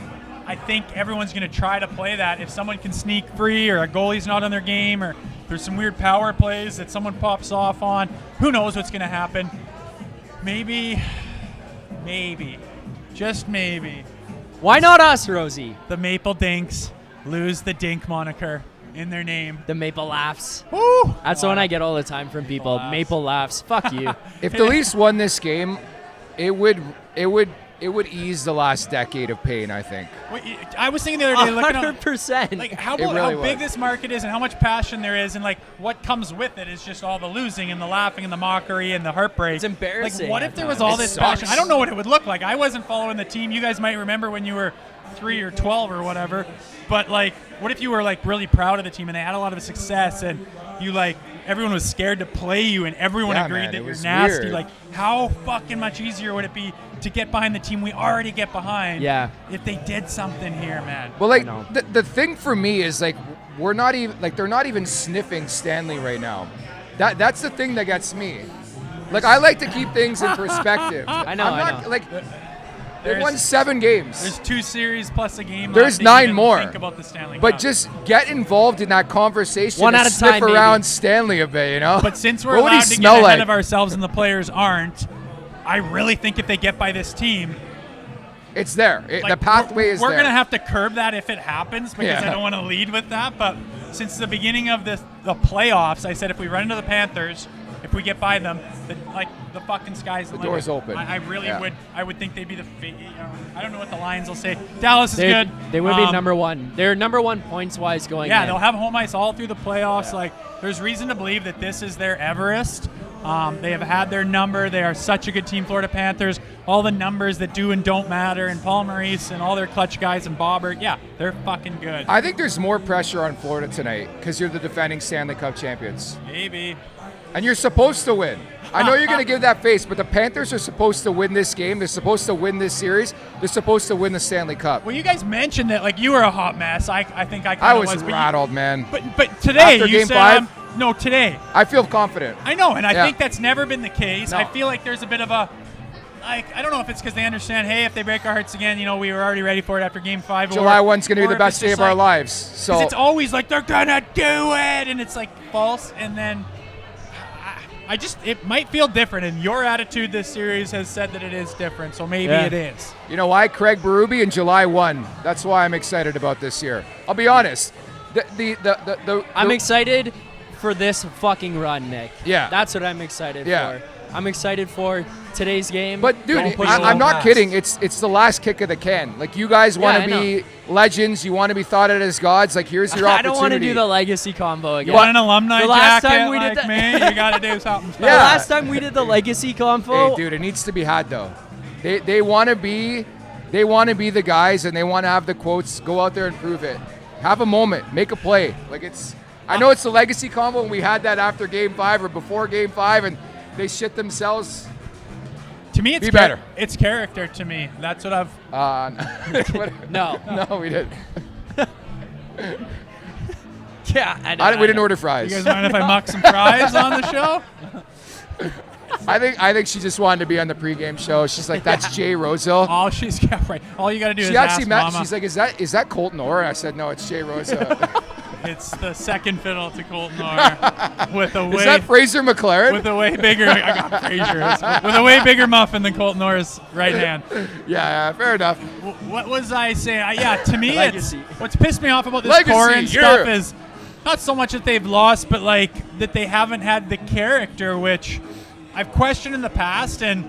Speaker 2: I think everyone's going to try to play that. If someone can sneak free or a goalie's not on their game or there's some weird power plays that someone pops off on, who knows what's going to happen. Maybe, just maybe.
Speaker 3: Why not us, Rosie?
Speaker 2: The Maple Dinks lose the Dink moniker in their name.
Speaker 3: The Maple Laughs.
Speaker 2: Woo!
Speaker 3: That's the one I get all the time from people. Maple Laughs. Fuck you.
Speaker 1: If the Leafs won this game, it would ease the last decade of pain, I think.
Speaker 2: I was thinking the other day, looking at
Speaker 3: 100%.
Speaker 2: how big this market is and how much passion there is, and what comes with it is just all the losing and the laughing and the mockery and the heartbreak.
Speaker 3: It's embarrassing.
Speaker 2: What if there was all this passion? I don't know what it would look like. I wasn't following the team. You guys might remember when you were 3 or 12 or whatever. But what if you were really proud of the team and they had a lot of success and you everyone was scared to play you and everyone agreed that you're nasty.
Speaker 1: Weird.
Speaker 2: How fucking much easier would it be to get behind the team we already get behind?
Speaker 3: Yeah.
Speaker 2: If they did something here, man.
Speaker 1: Well, the thing for me is we're not even they're not even sniffing Stanley right now. That's the thing that gets me. I like to keep things in perspective.
Speaker 3: I know.
Speaker 1: They won 7 games.
Speaker 2: There's 2 series plus a game.
Speaker 1: There's 9 more.
Speaker 2: Think about the Stanley
Speaker 1: But
Speaker 2: Cup.
Speaker 1: just get involved in that conversation.
Speaker 3: One at a
Speaker 1: sniff
Speaker 3: time,
Speaker 1: around
Speaker 3: maybe.
Speaker 1: Stanley a bit,
Speaker 2: But since we're allowed to get ahead of ourselves and the players aren't, I really think if they get by this team,
Speaker 1: it's there. The pathway is there.
Speaker 2: We're going to have to curb that if it happens because I don't want to lead with that. But since the beginning of the playoffs, I said if we run into the Panthers, if we get by them, the fucking sky's the limit.
Speaker 1: door's open.
Speaker 2: I really would. I would think they'd be I don't know what the Lions will say. Dallas is good.
Speaker 3: They would be number 1. They're number 1 points wise going.
Speaker 2: Yeah,
Speaker 3: in.
Speaker 2: they'll have home ice all through the playoffs. There's reason to believe that this is their Everest. They have had their number. They are such a good team, Florida Panthers. All the numbers that do and don't matter, and Paul Maurice and all their clutch guys and Bobbert. Yeah, they're fucking good.
Speaker 1: I think there's more pressure on Florida tonight because you're the defending Stanley Cup champions.
Speaker 2: Maybe.
Speaker 1: And you're supposed to win. I know you're going to give that face, but the Panthers are supposed to win this game. They're supposed to win this series. They're supposed to win the Stanley Cup.
Speaker 2: Well, you guys mentioned that you were a hot mess. I think I kind of
Speaker 1: was rattled, man.
Speaker 2: But today
Speaker 1: After
Speaker 2: you
Speaker 1: game
Speaker 2: said
Speaker 1: 5,
Speaker 2: no. Today
Speaker 1: I feel confident.
Speaker 2: I know, and I think that's never been the case.
Speaker 1: No.
Speaker 2: I feel like there's a bit of a I don't know if it's because they understand. Hey, if they break our hearts again, we were already ready for it after Game 5.
Speaker 1: July 1's going to be the best day of our lives. So
Speaker 2: it's always they're gonna do it, and it's false, and then. It might feel different, and your attitude this series has said that it is different, so maybe it is.
Speaker 1: You know why? Craig Berube and July 1. That's why I'm excited about this year. I'll be honest.
Speaker 3: I'm excited for this fucking run, Nick.
Speaker 1: Yeah.
Speaker 3: That's what I'm excited for. I'm excited for today's game.
Speaker 1: But, dude, I'm not kidding. It's the last kick of the can. You guys want to be legends. You want to be thought of as gods. Here's your opportunity.
Speaker 3: I don't want to do the legacy combo again.
Speaker 2: You want an alumni
Speaker 3: the last
Speaker 2: jacket
Speaker 3: time we did
Speaker 2: me? You got to do something special.
Speaker 3: The last time we did the legacy combo.
Speaker 1: Hey, dude, it needs to be had, though. They want to be the guys, and they want to have the quotes. Go out there and prove it. Have a moment. Make a play. I know it's the legacy combo, and we had that after Game 5 or before Game 5, and they shit themselves.
Speaker 2: To me, it's better. It's character to me. That's what I've.
Speaker 3: No,
Speaker 1: we didn't.
Speaker 3: Yeah,
Speaker 1: we didn't order fries.
Speaker 2: You guys mind if I muck some fries on the show?
Speaker 1: I think she just wanted to be on the pregame show. She's like, "That's Jay Rosehill."
Speaker 2: All she's got right. All you got to do is
Speaker 1: actually
Speaker 2: ask Mama.
Speaker 1: She's like, "Is that Colton Orr?" And I said, "No, it's Jay Rosehill."
Speaker 2: It's the second fiddle to Colton Orr with a way.
Speaker 1: Is that Fraser McLaren?
Speaker 2: With a way bigger. I got Fraser. With a way bigger muffin than Colton Orr's right hand.
Speaker 1: Yeah, fair enough.
Speaker 2: What was I saying? To me,
Speaker 3: Legacy.
Speaker 2: what's pissed me off about this Corin stuff is not so much that they've lost, but like that they haven't had the character, which I've questioned in the past. And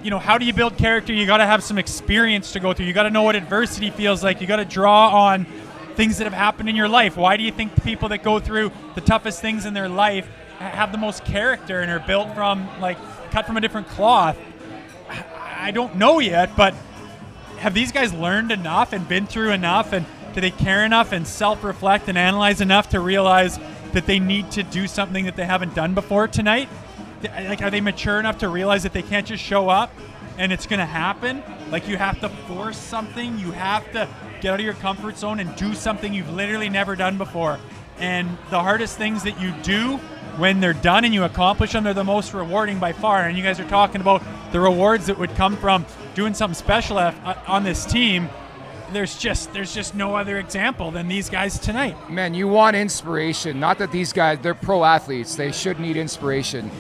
Speaker 2: how do you build character? You got to have some experience to go through. You got to know what adversity feels like. You got to draw on things that have happened in your life. Why do you think the people that go through the toughest things in their life have the most character and are built from, like, cut from a different cloth? I don't know yet, but have these guys learned enough and been through enough, and do they care enough and self-reflect and analyze enough to realize that they need to do something that they haven't done before tonight? Like, are they mature enough to realize that they can't just show up and it's going to happen? Like, you have to force something. You have to get out of your comfort zone and do something you've literally never done before. And the hardest things that you do, when they're done and you accomplish them, they're the most rewarding by far. And you guys are talking about the rewards that would come from doing something special on this team. There's just no other example than these guys tonight.
Speaker 1: Man, you want inspiration. Not that these guys, they're pro athletes. They should need inspiration.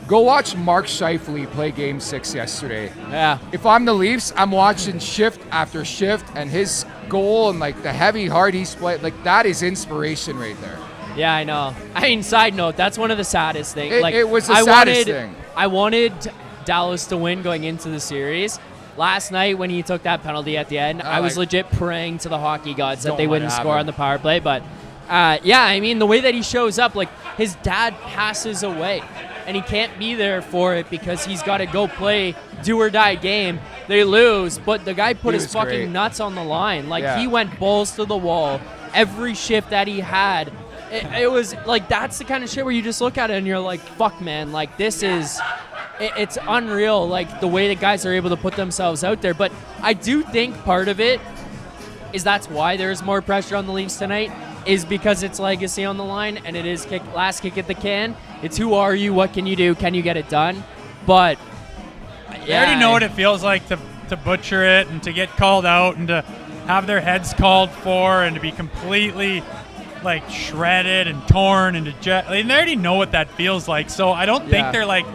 Speaker 1: Go watch Mark Scheifele play Game 6 yesterday.
Speaker 3: Yeah.
Speaker 1: If I'm the Leafs, I'm watching shift after shift, and his goal and, like, the heavy heart he's played, like, that is inspiration right there.
Speaker 3: Yeah, I know. I mean, side note, that's one of the saddest things.
Speaker 1: It was the saddest thing.
Speaker 3: I wanted Dallas to win going into the series. Last night when he took that penalty at the end, I was legit praying to the hockey gods that they wouldn't score on the power play. But, yeah, I mean, the way that he shows up, like, his dad passes away, and he can't be there for it because he's got to go play do-or-die game. They lose, but the guy put his fucking nuts on the line. Like, he went balls to the wall every shift that he had. It was, like, that's the kind of shit where you just look at it and you're like, fuck, man, like, this is... It's unreal, like, the way that guys are able to put themselves out there. But I do think part of it is that's why there's more pressure on the Leafs tonight, is because it's legacy on the line, and it is last kick at the can. It's who are you, what can you do, can you get it done? But, yeah.
Speaker 2: I already know what it feels like to butcher it and to get called out and to have their heads called for and to be completely, like, shredded and torn and they already know what that feels like. So I don't think they're, like,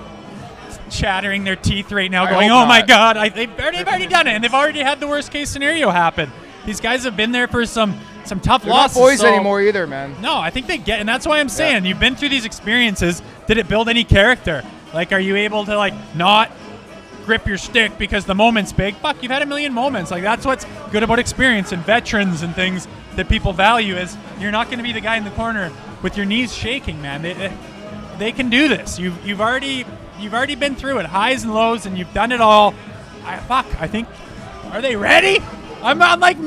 Speaker 2: chattering their teeth right now going, oh my God, they've already done it, and they've already had the worst case scenario happen. These guys have been there for some tough
Speaker 1: They're
Speaker 2: losses.
Speaker 1: not boys anymore either, man.
Speaker 2: No, I think they get, and that's why I'm saying, you've been through these experiences. Did it build any character? Like, are you able to, like, not grip your stick because the moment's big? Fuck, you've had a million moments. Like, that's what's good about experience and veterans and things that people value, is you're not going to be the guy in the corner with your knees shaking, man. They can do this. You've already been through it, highs and lows, and you've done it all. I think, are they ready? I'm not like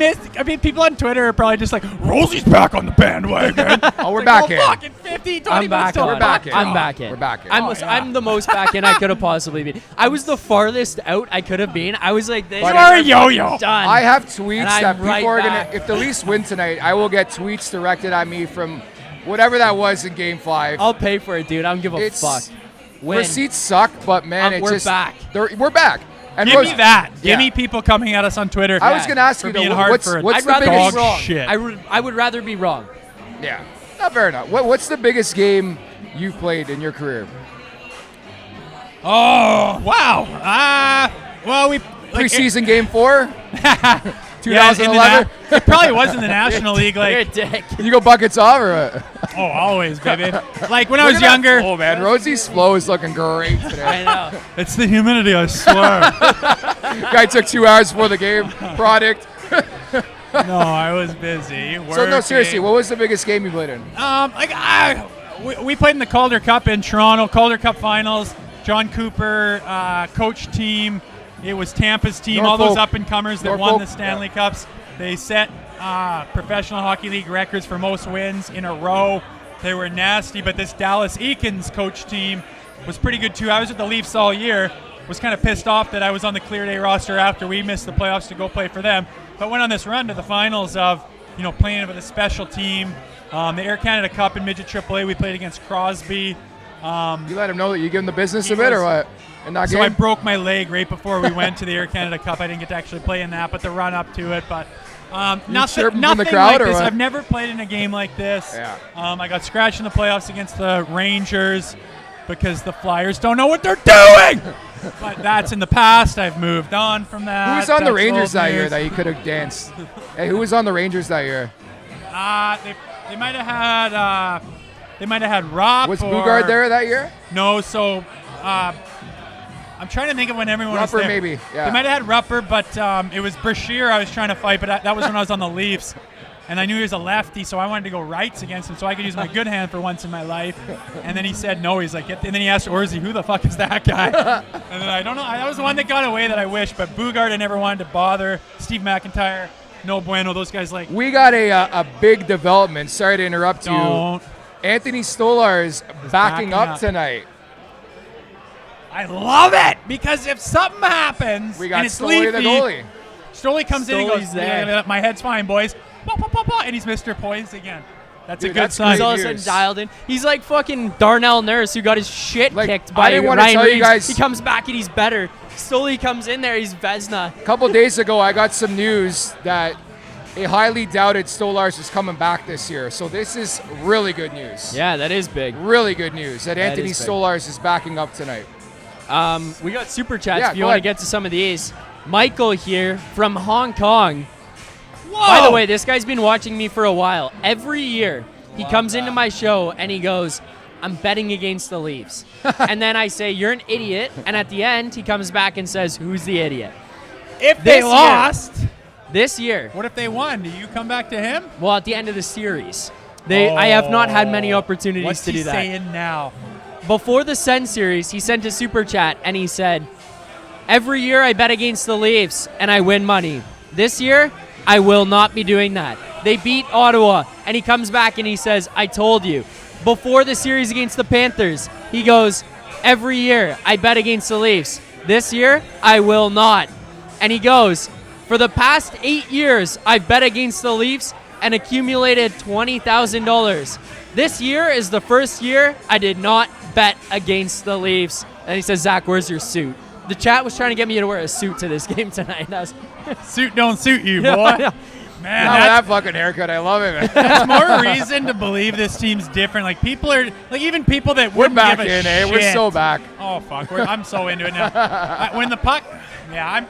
Speaker 2: people on Twitter are probably just like, Rosie's back on the bandwagon.
Speaker 1: Oh, we're back in.
Speaker 2: Fucking 50, 20
Speaker 3: I'm back
Speaker 2: minutes
Speaker 3: in.
Speaker 1: We're back in.
Speaker 3: I'm back in.
Speaker 1: We're back in.
Speaker 3: I'm the most back in I could have possibly been. I was the farthest out I could have been. I was like this.
Speaker 2: You are a yo-yo.
Speaker 3: Done.
Speaker 1: I have tweets
Speaker 3: And I'm
Speaker 1: that people
Speaker 3: right
Speaker 1: are
Speaker 3: back.
Speaker 1: gonna. If the Leafs win tonight, I will get tweets directed at me from whatever that was in Game 5.
Speaker 3: I'll pay for it, dude. I don't give a
Speaker 1: It's-
Speaker 3: fuck. Win.
Speaker 1: Receipts suck, but man,
Speaker 3: We're back.
Speaker 1: We're back. And
Speaker 2: Give me that.
Speaker 1: Yeah.
Speaker 2: Give me people coming at us on Twitter.
Speaker 1: I was gonna ask
Speaker 2: for
Speaker 1: you
Speaker 2: being
Speaker 1: though,
Speaker 2: hard
Speaker 1: what's
Speaker 2: for
Speaker 1: the
Speaker 3: I'd rather
Speaker 1: biggest?
Speaker 3: be wrong.
Speaker 2: shit.
Speaker 3: I would rather be wrong.
Speaker 1: Yeah, not fair enough. What's the biggest game you've played in your career?
Speaker 2: Oh, wow. Well, we
Speaker 1: Preseason Game 4,
Speaker 2: Yeah,
Speaker 1: 2011.
Speaker 2: it probably was in the National League.
Speaker 3: You're a
Speaker 2: Like,
Speaker 3: dick.
Speaker 1: You go buckets off or what?
Speaker 2: oh, always, baby. Like when I
Speaker 1: Look
Speaker 2: was
Speaker 1: at that
Speaker 2: younger.
Speaker 1: flow, man. Rosie's flow is looking great today.
Speaker 3: I know.
Speaker 2: It's the humidity, I swear.
Speaker 1: Guy took 2 hours before the game. Product.
Speaker 2: No, I was busy.
Speaker 1: So no, seriously,
Speaker 2: working.
Speaker 1: what was the biggest game you played in?
Speaker 2: We played in the Calder Cup in Toronto, Calder Cup Finals. John Cooper coach team. It was Tampa's team, all those
Speaker 1: Norfolk.
Speaker 2: up-and-comers that won the Stanley Cups. They set Professional Hockey League records for most wins in a row. They were nasty, but this Dallas Eakins coach team was pretty good too. I was with the Leafs all year. Was kind of pissed off that I was on the Clear Day roster after we missed the playoffs to go play for them. But went on this run to the finals of, playing with a special team. The Air Canada Cup in Midget AAA, we played against Crosby.
Speaker 1: You let him know that you give him the business
Speaker 2: He
Speaker 1: a bit or
Speaker 2: was-
Speaker 1: what? In that
Speaker 2: So
Speaker 1: game?
Speaker 2: I broke my leg right before we went to the Air Canada Cup. I didn't get to actually play in that, but the run up to it. But nothing
Speaker 1: chirping from the crowd,
Speaker 2: like
Speaker 1: or
Speaker 2: this.
Speaker 1: what?
Speaker 2: I've never played in a game like this.
Speaker 1: Yeah.
Speaker 2: I got scratched in the playoffs against the Rangers because the Flyers don't know what they're doing. But that's in the past. I've moved on from that.
Speaker 1: Who was on the
Speaker 2: That's
Speaker 1: Rangers
Speaker 2: old
Speaker 1: that year
Speaker 2: news.
Speaker 1: that you could have danced? Hey, who was on the Rangers that year?
Speaker 2: They might have had. They might have had Rupp.
Speaker 1: Was Bugard there that year?
Speaker 2: No. So I'm trying to think of when everyone was
Speaker 1: Rupper
Speaker 2: there.
Speaker 1: maybe. Yeah.
Speaker 2: They might have had Rupper, but it was Brashear I was trying to fight. But that was when I was on the Leafs. And I knew he was a lefty, so I wanted to go rights against him so I could use my good hand for once in my life. And then he said no. He's like, and then he asked Orzi, who the fuck is that guy? And then I don't know. That was the one that got away that I wish. But Bugard, I never wanted to bother. Steve McIntyre, no bueno. Those guys like.
Speaker 1: We got a big development. Sorry to interrupt
Speaker 2: Don't.
Speaker 1: you. Anthony Stolar is backing up tonight.
Speaker 2: I love it because if something happens
Speaker 1: We got
Speaker 2: and it's
Speaker 1: Stoley,
Speaker 2: Leafy,
Speaker 1: the goalie.
Speaker 2: Stoley comes in and
Speaker 3: Stoley's
Speaker 2: goes,
Speaker 3: there.
Speaker 2: "Yeah, my head's fine, boys." And he's Mr. Points again. That's
Speaker 1: Dude,
Speaker 2: a good
Speaker 1: that's
Speaker 2: sign.
Speaker 3: He's all of a
Speaker 1: news.
Speaker 3: sudden dialed in. He's like fucking Darnell Nurse who got his shit
Speaker 1: Like,
Speaker 3: kicked
Speaker 1: I
Speaker 3: by
Speaker 1: didn't wanna
Speaker 3: Ryan
Speaker 1: tell you
Speaker 3: Reeves.
Speaker 1: guys-
Speaker 3: He comes back and he's better. Stoley comes in there. He's Vezina.
Speaker 1: A couple days ago, I got some news that a highly doubted Stolars is coming back this year. So this is really good news.
Speaker 3: Yeah, that is big.
Speaker 1: Really good news that Anthony
Speaker 3: is big.
Speaker 1: Stolars is backing up tonight.
Speaker 3: We got super chats
Speaker 1: Yeah,
Speaker 3: if you
Speaker 1: go
Speaker 3: want to
Speaker 1: ahead.
Speaker 3: get to some of these. Michael here from Hong Kong.
Speaker 2: Whoa!
Speaker 3: By the way, this guy's been watching me for a while. Every year, he comes into my show and he goes, I'm betting against the Leafs. And then I say, you're an idiot. And at the end, he comes back and says, who's the idiot?
Speaker 2: if
Speaker 3: this
Speaker 2: they
Speaker 3: year-
Speaker 2: lost,
Speaker 3: This year,
Speaker 2: what if they won? Do you come back to him?
Speaker 3: well, at the end of the series, I have not had many opportunities
Speaker 2: What's
Speaker 3: to
Speaker 2: he
Speaker 3: do that.
Speaker 2: saying now?
Speaker 3: Before the Send series, he sent a super chat and he said, every year I bet against the Leafs and I win money. This year, I will not be doing that. They beat Ottawa, and he comes back and he says, I told you. Before the series against the Panthers, he goes, every year I bet against the Leafs. This year, I will not. And he goes, for the past 8 years, I've bet against the Leafs and accumulated $20,000. This year is the first year I did not bet against the Leafs. And he says, Zach, where's your suit? The chat was trying to get me to wear a suit to this game tonight. That was
Speaker 2: Suit don't suit you, boy.
Speaker 3: Yeah.
Speaker 2: Man,
Speaker 1: Not with
Speaker 2: that's
Speaker 1: that fucking haircut. I love it.
Speaker 2: That's more reason to believe this team's different. Like people are, like even people that
Speaker 1: We're
Speaker 2: wouldn't
Speaker 1: back
Speaker 2: give a
Speaker 1: in, eh?
Speaker 2: shit.
Speaker 1: We're so back.
Speaker 2: Oh fuck, I'm so into it now. When the puck, yeah,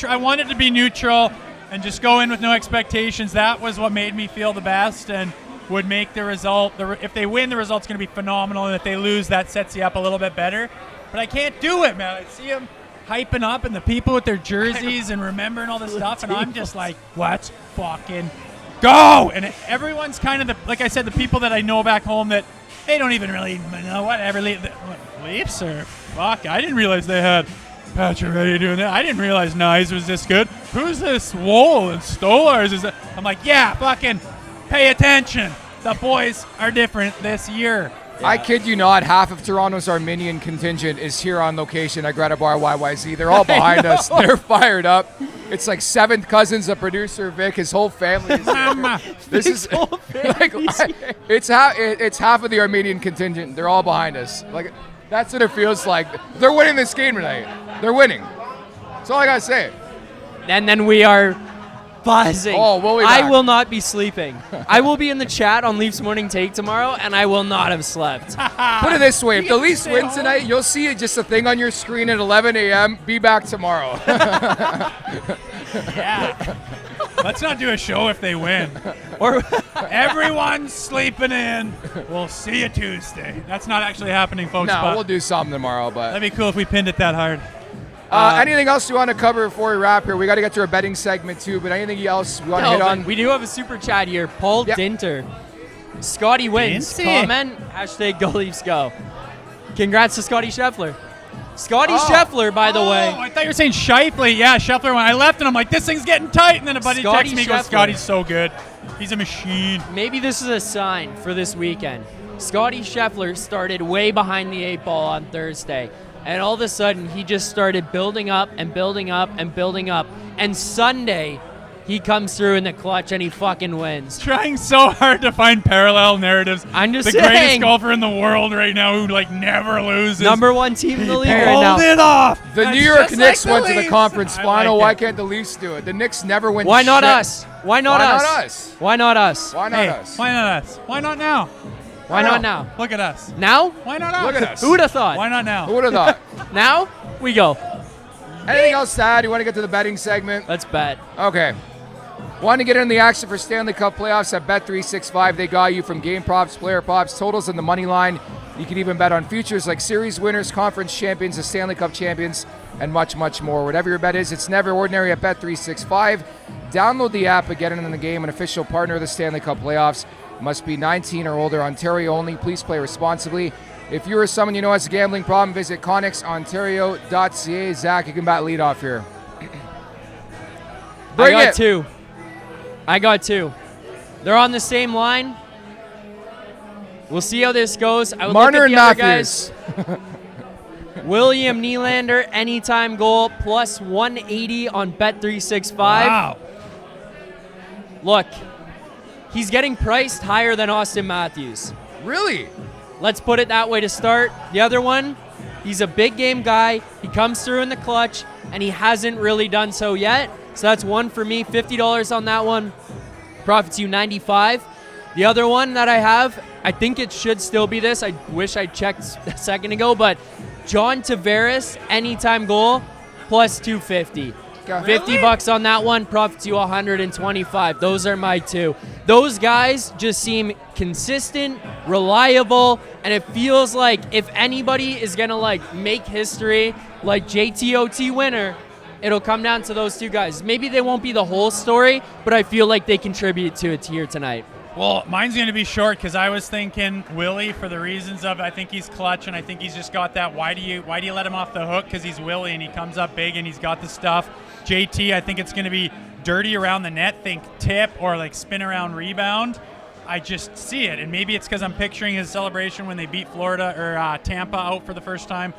Speaker 2: I wanted to be neutral and just go in with no expectations. That was what made me feel the best and would make the result. If they win, the result's going to be phenomenal, and if they lose, that sets you up a little bit better. But I can't do it, man. I see them hyping up and the people with their jerseys and remembering all this stuff, and I'm just like, let's fucking go. And everyone's kind of like I said, the people that I know back home that they don't even really know whatever. Leafs or fuck, I didn't realize they had Pacioretty doing that. I didn't realize Nyes was this good. Who's this Wool and Stolars? I'm like, yeah, fucking pay attention. The boys are different this year.
Speaker 1: Yeah. I kid you not, half of Toronto's Armenian contingent is here on location at GRETA Bar YYZ. They're all behind us. They're fired up. It's like seventh cousins of producer Vic. His whole family is here. This is like, it's half of the Armenian contingent. They're all behind us. Like that's what it feels like. They're winning this game tonight. They're winning. That's all I gotta say.
Speaker 3: And then we are buzzing.
Speaker 1: Oh, we'll be
Speaker 3: I
Speaker 1: back.
Speaker 3: will not be sleeping. I will be in the chat on Leafs Morning Take tomorrow, and I will not have slept.
Speaker 1: Put it this way: if the Leafs
Speaker 2: stay
Speaker 1: win
Speaker 2: home.
Speaker 1: tonight, you'll see just a thing on your screen at 11 a.m. Be back tomorrow.
Speaker 2: Yeah. Let's not do a show if they win.
Speaker 3: Or
Speaker 2: Everyone's sleeping in. We'll see you Tuesday. That's not actually happening, folks.
Speaker 1: No,
Speaker 2: but
Speaker 1: we'll do something tomorrow. But
Speaker 2: that'd be cool if we pinned it that hard.
Speaker 1: anything else you want to cover before we wrap here? We got to get to our betting segment too. But anything else we want to hit on?
Speaker 3: we do have a super chat here. Paul
Speaker 1: Yep.
Speaker 3: Dinter. Scotty wins.
Speaker 2: Dinty.
Speaker 3: Comment, hashtag Go Leafs Go. Congrats to Scotty Scheffler. Scotty
Speaker 1: Oh.
Speaker 3: Scheffler, by the way.
Speaker 2: I thought you were saying Shifley. Yeah, Scheffler. When I left, and I'm like, this thing's getting tight. And then a buddy
Speaker 3: Scotty
Speaker 2: texts me, and goes,
Speaker 3: Scheffler.
Speaker 2: Scotty's so good. He's a machine.
Speaker 3: Maybe this is a sign for this weekend. Scotty Scheffler started way behind the 8 ball on Thursday. And all of a sudden, he just started building up and building up and building up. And Sunday, he comes through in the clutch and he fucking wins.
Speaker 2: Trying so hard to find parallel narratives.
Speaker 3: I'm just
Speaker 2: the
Speaker 3: saying.
Speaker 2: greatest golfer in the world right now who like never loses.
Speaker 3: Number one team in the league right
Speaker 2: Pulled
Speaker 3: now.
Speaker 2: it off.
Speaker 1: The
Speaker 2: That's
Speaker 1: New York
Speaker 2: just
Speaker 1: Knicks
Speaker 2: like
Speaker 1: went to the
Speaker 2: Leafs.
Speaker 1: conference
Speaker 2: I
Speaker 1: final.
Speaker 2: like
Speaker 1: Why
Speaker 2: it.
Speaker 1: can't the Leafs do it? The Knicks never win.
Speaker 3: Why not
Speaker 1: shit.
Speaker 3: us? Why not
Speaker 1: Why
Speaker 3: us?
Speaker 1: not us?
Speaker 3: Why not us?
Speaker 1: Why not
Speaker 2: Hey,
Speaker 1: us?
Speaker 2: why not us? Why not now?
Speaker 3: Why not now?
Speaker 2: Look at us.
Speaker 3: Now?
Speaker 2: Why not us?
Speaker 1: Look at us.
Speaker 3: Who would have thought?
Speaker 2: Why not now?
Speaker 1: Who would have thought?
Speaker 3: Now? We go.
Speaker 1: Anything else to add? You want to get to the betting segment?
Speaker 3: Let's bet.
Speaker 1: Okay. Want to get in the action for Stanley Cup playoffs at Bet365? They got you from game props, player props, totals, and the money line. You can even bet on futures like series winners, conference champions, the Stanley Cup champions, and much, much more. Whatever your bet is, it's never ordinary at Bet365. Download the app and get in the game, an official partner of the Stanley Cup playoffs. Must be 19 or older, Ontario only. Please play responsibly. If you or someone you know has a gambling problem, visit connexontario.ca. Zach, you can bat lead off here.
Speaker 3: I got two. They're on the same line. We'll see how this goes. I would
Speaker 1: Marner
Speaker 3: look at the
Speaker 1: and
Speaker 3: other guys. William Nylander, anytime goal, plus 180 on Bet365.
Speaker 2: Wow.
Speaker 3: Look, he's getting priced higher than Austin Matthews.
Speaker 1: Really?
Speaker 3: Let's put it that way to start. The other one, he's a big game guy. He comes through in the clutch, and he hasn't really done so yet. So that's one for me, $50 on that one. Profits you $95. The other one that I have, I think it should still be this. I wish I checked a second ago, but John Tavares, anytime goal, plus 250. $50 on that one, profits you 125. Those are my two. Those guys just seem consistent, reliable, and it feels like if anybody is gonna like make history, like JTOT winner, it'll come down to those two guys. Maybe they won't be the whole story, but I feel like they contribute to it here tonight.
Speaker 2: Well, mine's going to be short because I was thinking Willie for the reasons of I think he's clutch and I think he's just got that. Why do you let him off the hook? Because he's Willie and he comes up big and he's got the stuff. JT, I think it's going to be dirty around the net. Think tip or like spin around rebound. I just see it, and maybe it's because I'm picturing his celebration when they beat Florida or Tampa out for the first time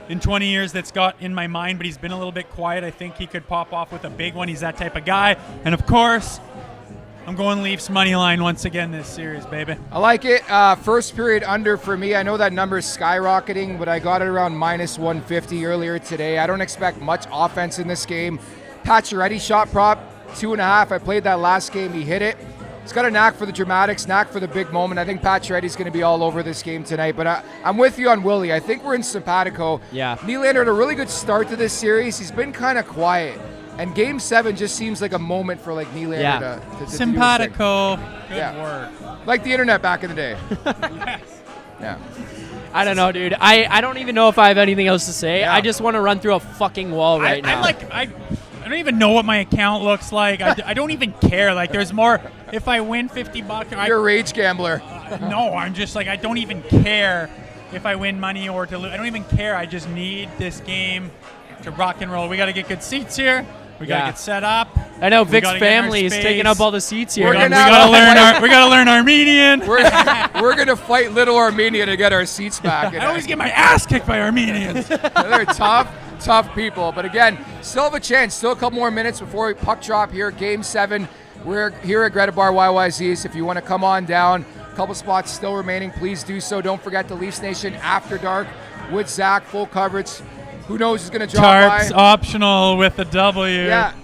Speaker 2: in 20 years. That's got in my mind, but he's been a little bit quiet. I think he could pop off with a big one. He's that type of guy, and of course, I'm going Leafs money line once again this series, baby.
Speaker 1: I like it. First period under for me. I know that number is skyrocketing, but I got it around minus 150 earlier today. I don't expect much offense in this game. Pacioretty shot prop, 2.5. I played that last game. He hit it. He's got a knack for the dramatics, knack for the big moment. I think Pacioretty's going to be all over this game tonight, but I'm with you on Willie. I think we're in simpatico.
Speaker 3: Yeah.
Speaker 1: Nylander had a really good start to this series. He's been kind of quiet. And Game 7 just seems like a moment for like Nylander to
Speaker 2: simpatico.
Speaker 1: Good
Speaker 2: word.
Speaker 1: Like the internet back in the day.
Speaker 2: Yes.
Speaker 1: Yeah.
Speaker 3: I don't know, dude. I don't even know if I have anything else to say.
Speaker 1: Yeah.
Speaker 3: I just want to run through a fucking wall right now.
Speaker 2: I don't even know what my account looks like. I don't even care. Like, there's more. If I win $50,
Speaker 1: You're a rage gambler.
Speaker 2: No, I'm just like, I don't even care if I win money or to lose. I don't even care. I just need this game to rock and roll. We got to get good seats here. We got to get set up.
Speaker 3: I know Vic's family is taking up all the seats here.
Speaker 2: We got to learn Armenian.
Speaker 1: We're gonna fight Little Armenia to get our seats back.
Speaker 2: I always get my ass kicked by Armenians.
Speaker 1: They're tough people. But again, still have a chance. Still a couple more minutes before we puck drop here. Game 7. We're here at GRETA Bar YYZ. So if you want to come on down, a couple spots still remaining. Please do so. Don't forget the Leafs Nation After Dark with Zach, full coverage. Who knows who's going to drop
Speaker 2: Tarps
Speaker 1: by?
Speaker 2: optional with a W.
Speaker 1: Yeah.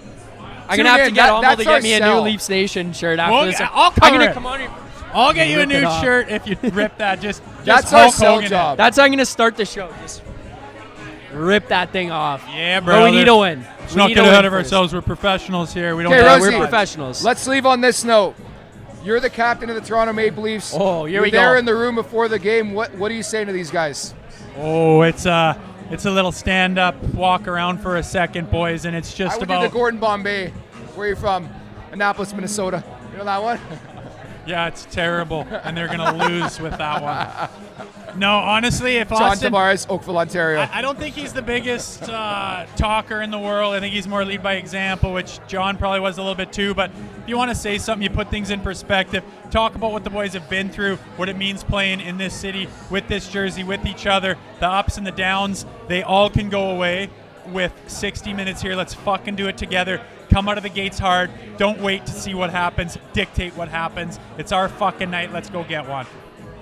Speaker 3: I'm going to have to get Humble to get me a new
Speaker 1: sell.
Speaker 3: Leafs Nation shirt after this.
Speaker 2: I'll cover it.
Speaker 3: Come on here.
Speaker 2: I'll get you a new shirt if you rip that.
Speaker 1: That's
Speaker 2: Hulk
Speaker 1: our sell
Speaker 2: Hogan
Speaker 1: job.
Speaker 3: That's how I'm going to start the show. Just rip that thing off.
Speaker 2: Yeah, bro.
Speaker 3: But we need to win.
Speaker 2: Let's not get ahead of ourselves. We're professionals here. We don't.
Speaker 1: Okay, Rosie,
Speaker 3: we're professionals.
Speaker 1: Let's leave on this note. You're the captain of the Toronto Maple Leafs.
Speaker 3: Oh, here we
Speaker 1: You're there
Speaker 3: go.
Speaker 1: in the room before the game. What are you saying to these guys?
Speaker 2: Oh, it's a little stand-up, walk around for a second, boys, and it's just
Speaker 1: I would
Speaker 2: about.
Speaker 1: do the Gordon Bombay. Where are you from? Annapolis, Minnesota. You know that one?
Speaker 2: Yeah, it's terrible, and they're gonna lose with that one. No, honestly, if
Speaker 1: John
Speaker 2: Austin,
Speaker 1: Tavares, Oakville, Ontario.
Speaker 2: I don't think he's the biggest talker in the world. I think he's more lead by example, which John probably was a little bit too. But if you want to say something, you put things in perspective. Talk about what the boys have been through, what it means playing in this city with this jersey, with each other, the ups and the downs. They all can go away with 60 minutes here. Let's fucking do it together. Come out of the gates hard. Don't wait to see what happens. Dictate what happens. It's our fucking night. Let's go get one.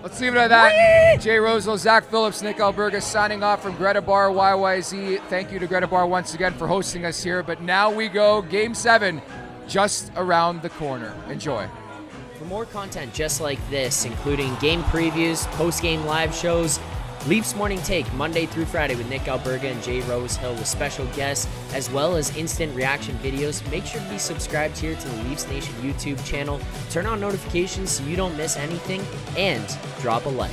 Speaker 1: Let's leave it at that. Jay Rosehill, Zack Phillips, Nick Alberga signing off from GRETA Bar YYZ. Thank you to GRETA Bar once again for hosting us here. But now we go. Game 7 just around the corner. Enjoy.
Speaker 4: For more content just like this, including game previews, post-game live shows,
Speaker 3: Leafs Morning Take, Monday through Friday with Nick Alberga and Jay Rosehill with special guests, as well as instant reaction videos. Make sure to be subscribed here to the Leafs Nation YouTube channel. Turn on notifications so you don't miss anything, and drop a like.